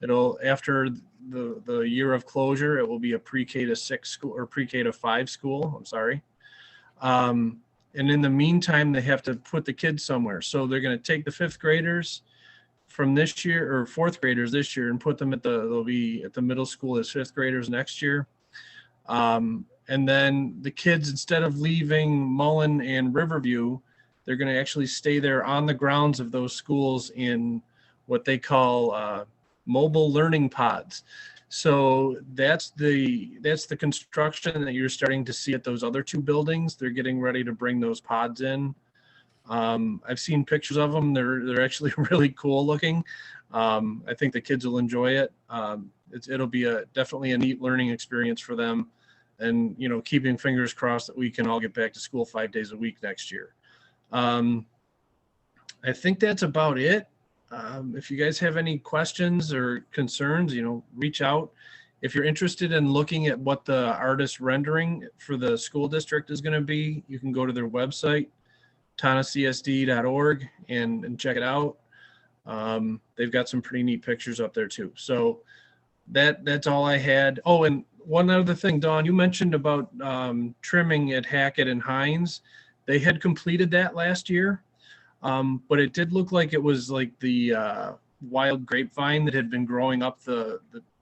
It'll, after the year of closure, it will be a pre-K to 6 school or pre-K to 5 school. I'm sorry. And in the meantime, they have to put the kids somewhere. So they're going to take the 5th graders from this year, or 4th graders this year, and put them they'll be at the middle school as 5th graders next year. And then the kids, instead of leaving Mullen and Riverview, they're going to actually stay there on the grounds of those schools in what they call mobile learning pods. So that's the construction that you're starting to see at those other 2 buildings. They're getting ready to bring those pods in. I've seen pictures of them. They're actually really cool looking. I think the kids will enjoy it. It'll be definitely a neat learning experience for them, and keeping fingers crossed that we can all get back to school 5 days a week next year. I think that's about it. If you guys have any questions or concerns, reach out. If you're interested in looking at what the artist rendering for the school district is going to be, you can go to their website, tonacsd.org, and check it out. They've got some pretty neat pictures up there too. So that's all I had. Oh, and one other thing, Dawn, you mentioned about trimming at Hackett and Hines. They had completed that last year, but it did look like it was like the wild grapevine that had been growing up the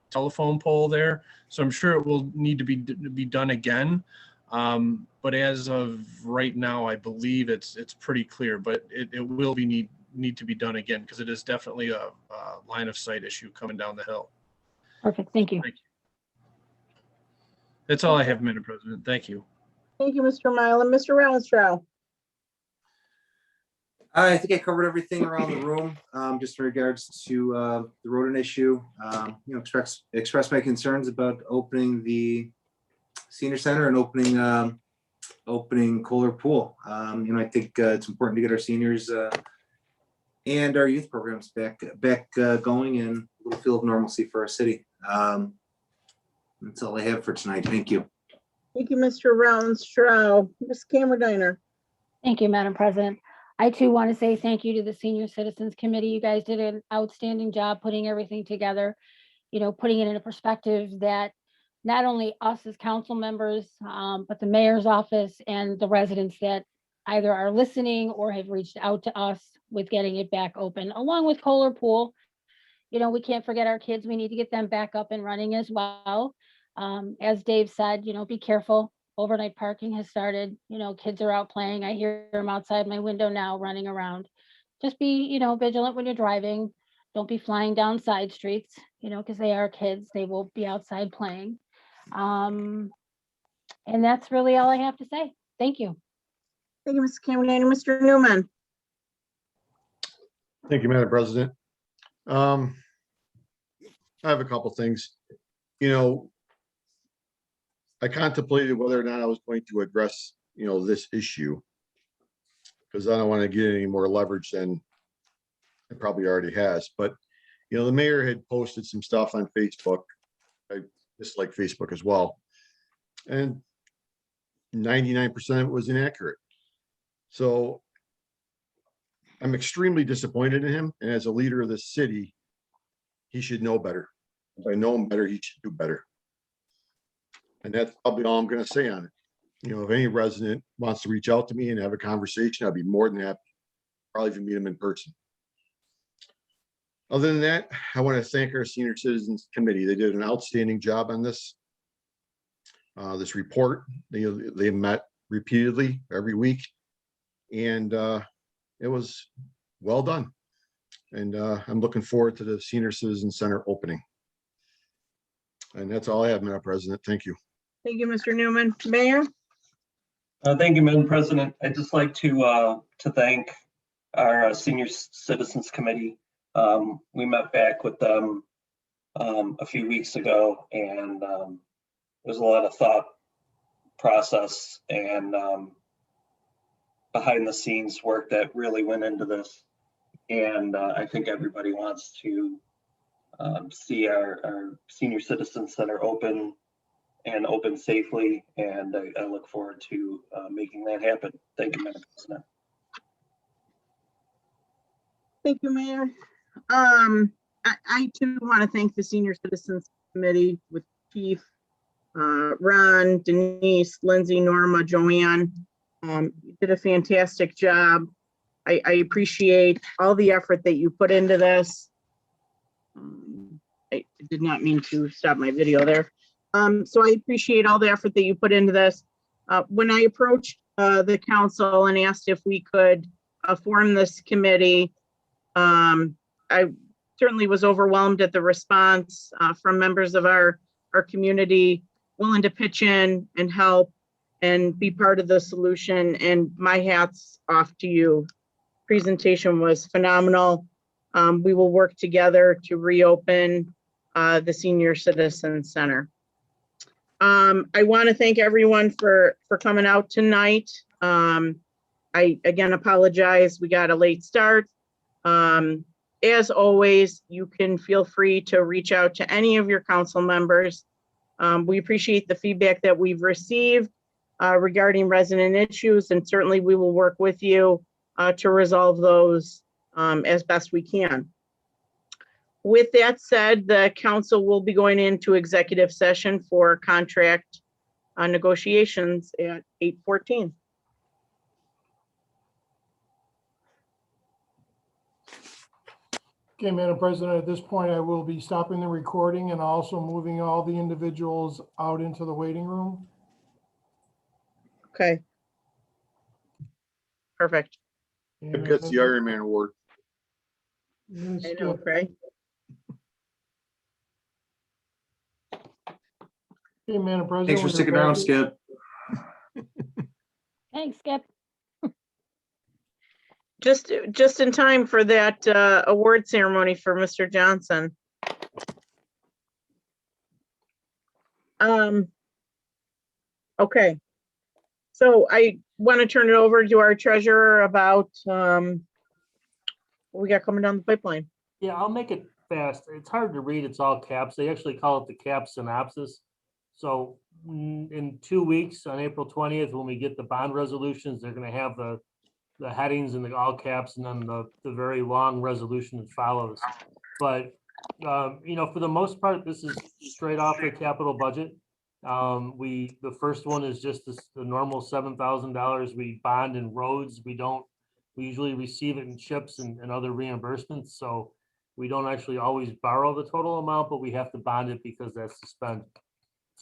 telephone pole there. So I'm sure it will need to be done again. But as of right now, I believe it's pretty clear, but it will need to be done again, because it is definitely a line of sight issue coming down the hill.
Perfect. Thank you.
Thank you. That's all I have, Madam President. Thank you.
Thank you, Mr. Mylum. Mr. Rounstrau.
I think I covered everything around the room, just in regards to the rodent issue. Express my concerns about opening the senior center and opening Kohler Pool. I think it's important to get our seniors and our youth programs back going, and a little feel of normalcy for our city. That's all I have for tonight. Thank you.
Thank you, Mr. Rounstrau. Ms. Cameron.
Thank you, Madam President. I too want to say thank you to the Senior Citizens Committee. You guys did an outstanding job putting everything together, putting it in a perspective that not only us as council members, but the mayor's office and the residents that either are listening or have reached out to us with getting it back open, along with Kohler Pool. We can't forget our kids. We need to get them back up and running as well. As Dave said, be careful. Overnight parking has started. Kids are out playing. I hear them outside my window now running around. Just be, vigilant when you're driving. Don't be flying down side streets, because they are kids. They will be outside playing. And that's really all I have to say. Thank you.
Thank you, Ms. Cameron. Mr. Newman.
Thank you, Madam President. I have a couple things. I contemplated whether or not I was going to address, this issue, because I don't want to get any more leverage than it probably already has. But, the mayor had posted some stuff on Facebook. I dislike Facebook as well. And 99% of it was inaccurate. So I'm extremely disappointed in him. And as a leader of the city, he should know better. If I know him better, he should do better. And that's probably all I'm going to say on it. If any resident wants to reach out to me and have a conversation, I'll be more than happy. Probably even meet them in person. Other than that, I want to thank our Senior Citizens Committee. They did an outstanding job on this. This report, they met repeatedly every week, and it was well done. And I'm looking forward to the Senior Citizen Center opening. And that's all I have, Madam President. Thank you.
Thank you, Mr. Newman. Mayor?
Thank you, Madam President. I'd just like to thank our Senior Citizens Committee. We met back with them a few weeks ago, and there's a lot of thought process and behind the scenes work that really went into this. And I think everybody wants to see our Senior Citizen Center open and open safely. And I look forward to making that happen. Thank you, Madam President.
Thank you, Mayor. I too want to thank the Senior Citizens Committee with Chief, Ron, Denise, Lindsay, Norma, Joanne. You did a fantastic job. I appreciate all the effort that you put into this. I did not mean to stop my video there. So I appreciate all the effort that you put into this. When I approached the council and asked if we could form this committee, I certainly was overwhelmed at the response from members of our community willing to pitch in and help and be part of the solution. And my hat's off to you. Presentation was phenomenal. We will work together to reopen the Senior Citizen Center. I want to thank everyone for coming out tonight. I again apologize, we got a late start. As always, you can feel free to reach out to any of your council members. We appreciate the feedback that we've received regarding resident issues, and certainly we will work with you to resolve those as best we can. With that said, the council will be going into executive session for contract negotiations at 8:14.
Okay, Madam President, at this point, I will be stopping the recording and also moving all the individuals out into the waiting room.
Okay. Perfect.
And
Gets the Iron Man award.
Yes,
I know, right?
Okay, Madam President.
Thanks for
we're
sticking
back.
around, Skip.
Thanks, Skip.
Just in time for that award ceremony for Mr. Johnson. Okay. So I want to turn it over to our treasurer about what we got coming down the pipeline.
Yeah, I'll make it fast. It's hard to read. It's all caps. They actually call it the cap synopsis. So in 2 weeks, on April 20th, when we get the bond resolutions, they're going to have the headings and the all caps, and then the very long resolution that follows. But you know, for the most part, this is straight off the capital budget. The first one is just the normal $7,000 we bond in roads. We usually receive it in chips and other reimbursements. So we don't actually always borrow the total amount, but we have to bond it because that's the spend.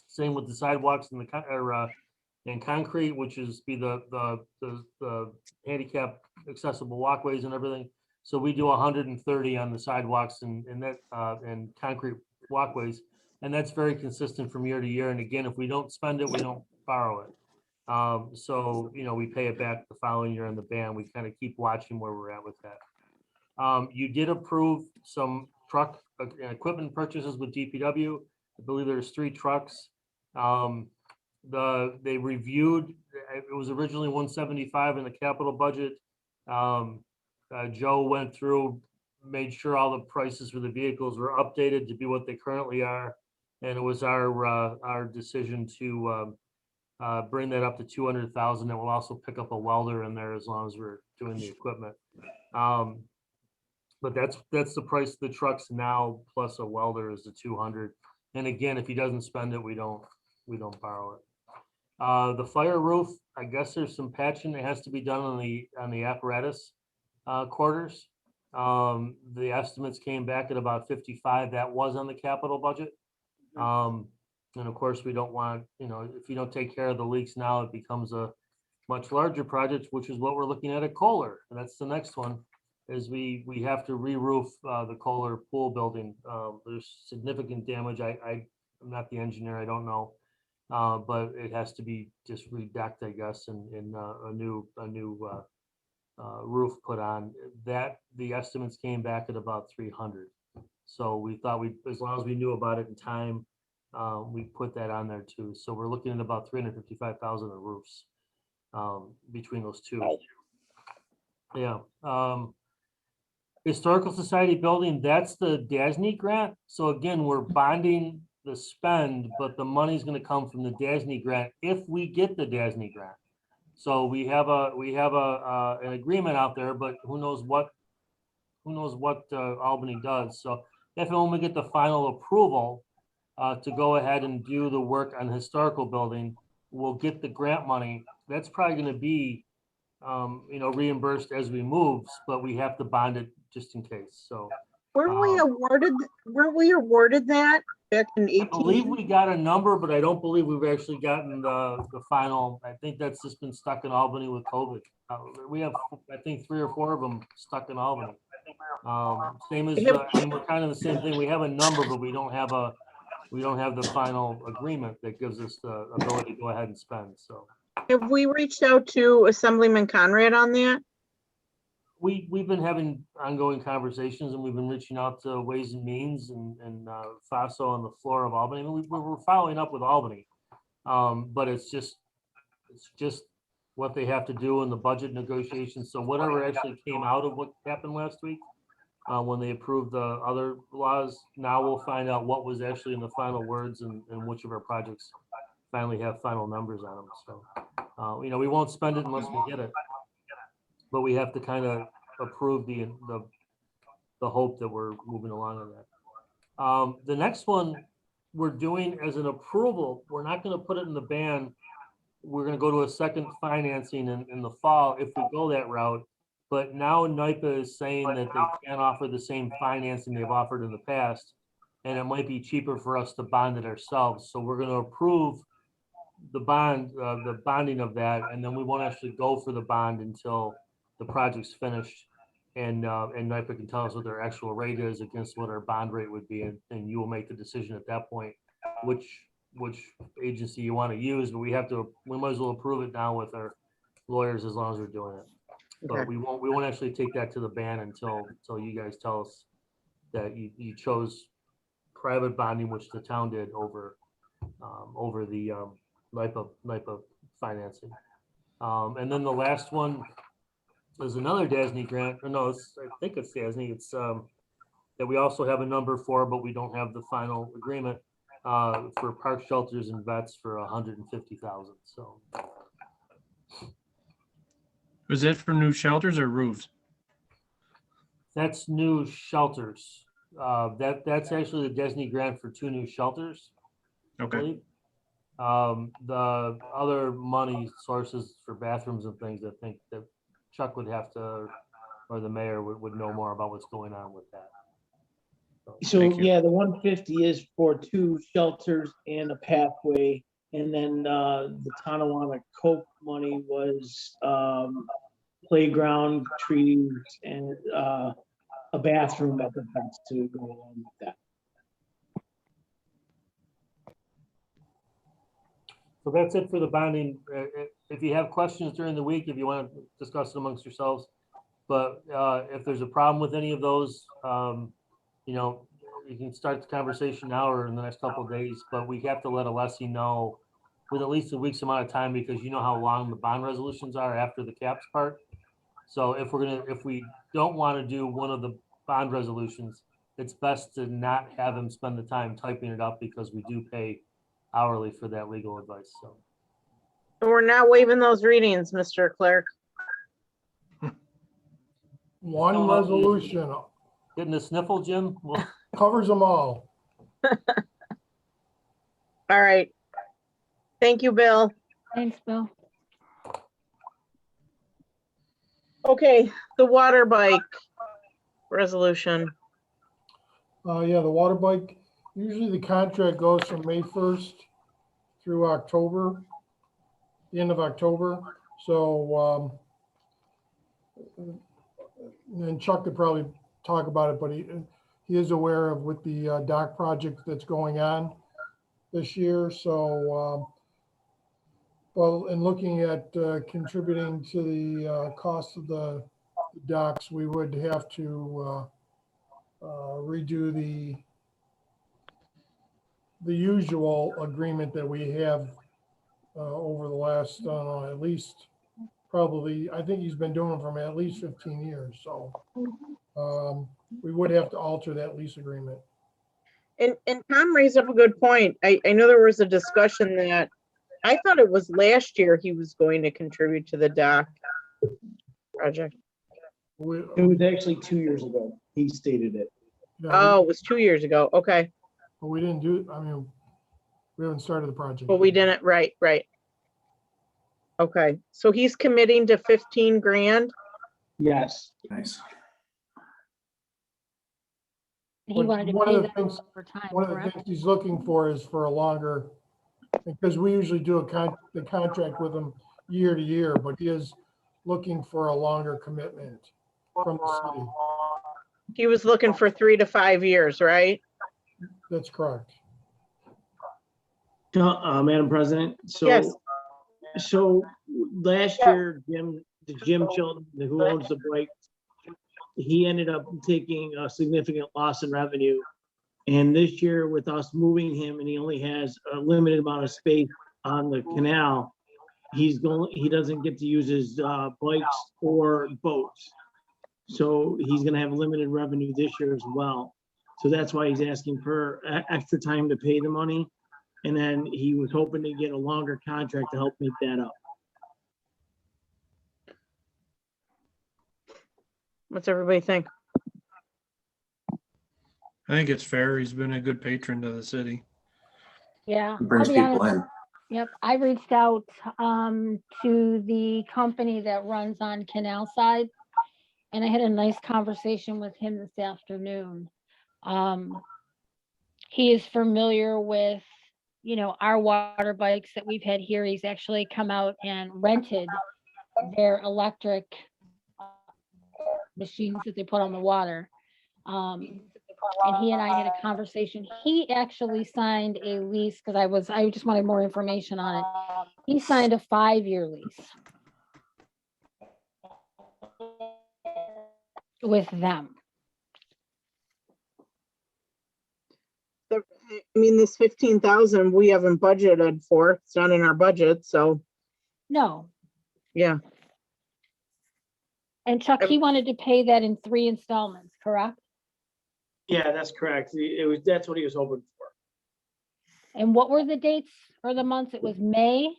Same with the sidewalks and and concrete, which is the handicap accessible walkways and everything. So we do 130 on the sidewalks and concrete walkways. And that's very consistent from year to year. And again, if we don't spend it, we don't borrow it. So, you know, we pay it back the following year in the band. We kind of keep watching where we're at with that. You did approve some truck equipment purchases with DPW. I believe there's 3 trucks. They reviewed, it was originally 175 in the capital budget. Joe went through, made sure all the prices for the vehicles were updated to be what they currently are. And it was our decision to bring that up to 200,000. And we'll also pick up a welder in there as long as we're doing the equipment. But that's the price of the trucks now, plus a welder is the 200. And again, if he doesn't spend it, we don't borrow it. The fire roof, I guess there's some patching that has to be done on the apparatus quarters. The estimates came back at about 55. That was on the capital budget. And of course, we don't want, you know, if you don't take care of the leaks now, it becomes a much larger project, which is what we're looking at Kohler. And that's the next one, is we have to re-roof the Kohler pool building. There's significant damage. I'm not the engineer, I don't know. But it has to be just redecked, I guess, and a new roof put on. That the estimates came back at about 300. So we thought as long as we knew about it in time, we put that on there too. So we're looking at about 355,000 of roofs between those two. Yeah. Historical Society building, that's the DASNY grant. So again, we're bonding the spend, but the money's gonna come from the DASNY grant if we get the DASNY grant. So we have an agreement out there, but who knows what Albany does. So if and when we get the final approval to go ahead and do the work on the historical building, we'll get the grant money. That's probably gonna be, reimbursed as we move, but we have to bond it just in case, so.
Weren't we awarded that back in
I believe
18?
we got a number, but I don't believe we've actually gotten the final. I think that's just been stuck in Albany with COVID. We have, I think, 3 or 4 of them stuck in Albany. Same as, we're kind of the same thing. We have a number, but we don't have the final agreement that gives us the ability to go ahead and spend, so.
Have we reached out to Assemblyman Conrad on that?
We've been having ongoing conversations, and we've been reaching out to Ways and Means and FASO on the floor of Albany. I mean, we're following up with Albany, but it's just what they have to do in the budget negotiations. So whatever actually came out of what happened last week, when they approved the other laws, now we'll find out what was actually in the final words and which of our projects finally have final numbers on them. So, we won't spend it unless we get it. But we have to kind of approve the hope that we're moving along on that. The next one we're doing as an approval, we're not going to put it in the ban. We're going to go to a second financing in the fall if we go that route. But now NYPA is saying that they can't offer the same financing they've offered in the past, and it might be cheaper for us to bond it ourselves. So we're going to approve the bonding of that, and then we won't actually go for the bond until the project's finished, and NYPA can tell us what their actual rate is against what our bond rate would be, and you will make the decision at that point which agency you want to use. But we might as well approve it now with our lawyers as long as we're doing it. But
Okay.
we won't actually take that to the ban until you guys tell us that you chose private bonding, which the town did over the NYPA financing. And then the last one is another DASNY grant, or no, I think it's DASNY. It's that we also have a number for, but we don't have the final agreement for park shelters and vets for $150,000. So.
Was it for new shelters or roofs?
That's new shelters. That's actually the DASNY grant for 2 new shelters.
Okay.
The other money sources for bathrooms and things, I think that Chuck would have to, or the mayor would know more about what's going on with that.
So yeah, the 150 is for 2 shelters and a pathway. And then the Tonawanda Coke money was playground, trees, and a bathroom at the vets to go along with that.
So that's it for the bonding. If you have questions during the week, if you want to discuss it amongst yourselves, but if there's a problem with any of those, you can start the conversation now or in the next couple of days, but we have to let Alessi know with at least a week's amount of time, because you know how long the bond resolutions are after the caps part. So if we don't want to do one of the bond resolutions, it's best to not have him spend the time typing it up, because we do pay hourly for that legal advice. So
We're not waiving those readings, Mr. Clerk.
One resolution
getting the sniffle, Jim? Well,
covers them all.
All right. Thank you, Bill.
Thanks, Bill.
Okay, the water bike resolution.
Yeah, the water bike, usually the contract goes from May 1st through October, the end of October. So, and Chuck could probably talk about it, but he is aware of with the dock project that's going on this year. So, well, in looking at contributing to the cost of the docks, we would have to redo the usual agreement that we have over the last, at least probably, I think he's been doing it for at least 15 years. So we would have to alter that lease agreement.
And Tom raised up a good point. I know there was a discussion that, I thought it was last year he was going to contribute to the dock project.
It was actually 2 years ago. He stated it.
Oh, it was 2 years ago. Okay.
But we didn't do, I mean, we haven't started the project.
But we didn't, right. Okay, so he's committing to 15 grand?
Yes.
Nice.
He
But
wanted to
one
pay
of the
that
things-
over time,
One of the
correct?
things he's looking for is for a longer, because we usually do the contract with him year to year, but he is looking for a longer commitment from the city.
He was looking for 3 to 5 years, right?
That's correct.
Madam President,
Yes.
so last year, Jim Chilton, who owns the bike, he ended up taking a significant loss in revenue. And this year with us moving him and he only has a limited amount of space on the canal, he doesn't get to use his bikes or boats. So he's gonna have limited revenue this year as well. So that's why he's asking for extra time to pay the money. And then he was hoping to get a longer contract to help make that up.
What's everybody think?
I think it's fair. He's been a good patron to the city.
Yeah.
It brings
I'll be
people
honest.
in.
Yep, I reached out to the company that runs on Canal Side. And I had a nice conversation with him this afternoon. He is familiar with, our water bikes that we've had here. He's actually come out and rented their electric machines that they put on the water. And he and I had a conversation. He actually signed a lease because I just wanted more information on it. He signed a 5-year lease with them.
I mean, this 15,000 we haven't budgeted for. It's not in our budget, so
No.
yeah.
And Chuck, he wanted to pay that in 3 installments, correct?
Yeah, that's correct. That's what he was hoping for.
And what were the dates or the months? It was May.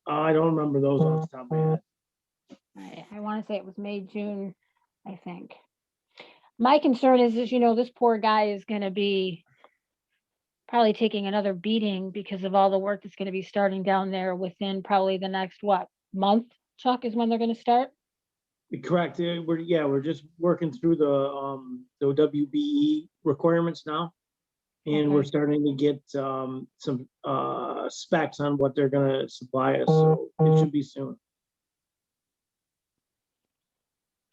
I don't remember those off the top of my head.
I want to say it was May, June, I think. My concern is, this poor guy is going to be probably taking another beating because of all the work that's going to be starting down there within probably the next, month, Chuck, is when they're going to start?
Correct. We're just working through the WBE requirements now. And we're
Okay.
starting to get some specs on what they're gonna supply us, so it should be soon.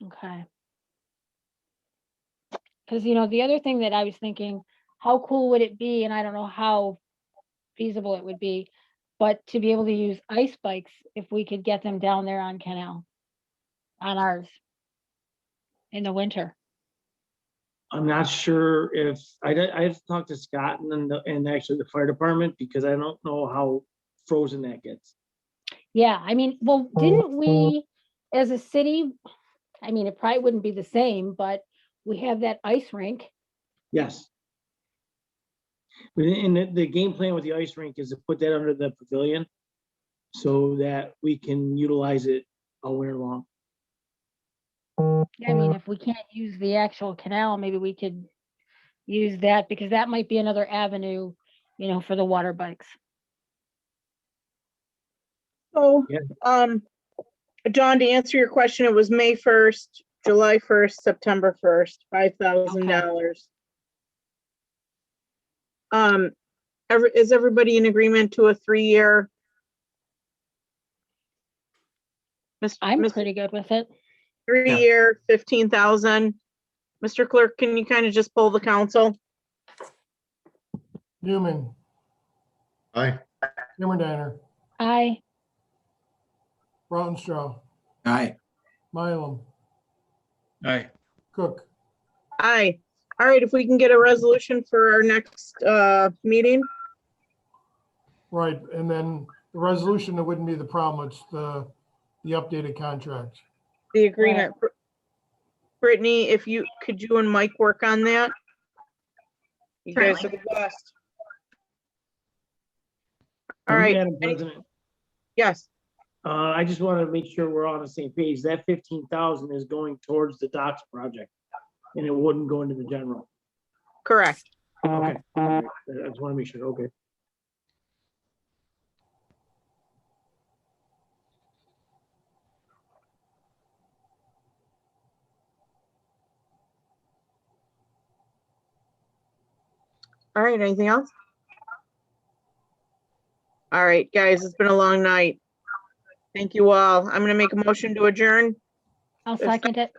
Okay. Because, the other thing that I was thinking, how cool would it be, and I don't know how feasible it would be, but to be able to use ice bikes if we could get them down there on Canal, on ours, in the winter.
I'm not sure if, I have to talk to Scott and actually the fire department, because I don't know how frozen that gets.
Yeah, well, didn't we, as a city, it probably wouldn't be the same, but we have that ice rink.
Yes. And the game plan with the ice rink is to put that under the pavilion so that we can utilize it all winter long.
If we can't use the actual canal, maybe we could use that, because that might be another avenue, for the water bikes.
So,
Yeah.
John, to answer your question, it was May 1st, July 1st, September 1st, $5,000. Is everybody in agreement to a 3-year?
I'm pretty good with it.
3-year, 15,000. Mr. Clerk, can you kind of just pull the council?
Newman,
Aye.
Himmerdiner,
Aye.
Rautenstrau,
Aye.
Mylum,
Aye.
Cook.
Aye. All right, if we can get a resolution for our next meeting.
Right, and then the resolution, it wouldn't be the problem, it's the updated contract.
The agreement. Brittany, if you and Mike work on that? You guys are the best. All
And
right.
Madam President,
Yes,
I just want to make sure we're all on the same page. That 15,000 is going towards the docks project. And it wouldn't go into the general.
correct.
Okay, I just want to make sure, okay.
All right, anything else? All right, guys, it's been a long night. Thank you all. I'm gonna make a motion to adjourn.
I'll second it.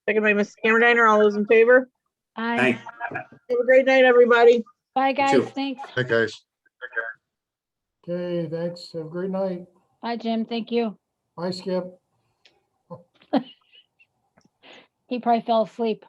Second by Ms. Camerediner. All those in favor?
Aye.
Have a great night, everybody.
Bye, guys.
too.
Thanks.
Hey, guys.
Okay, thanks. Have a great night.
Bye, Jim. Thank you.
Bye, Skip.
He probably fell asleep.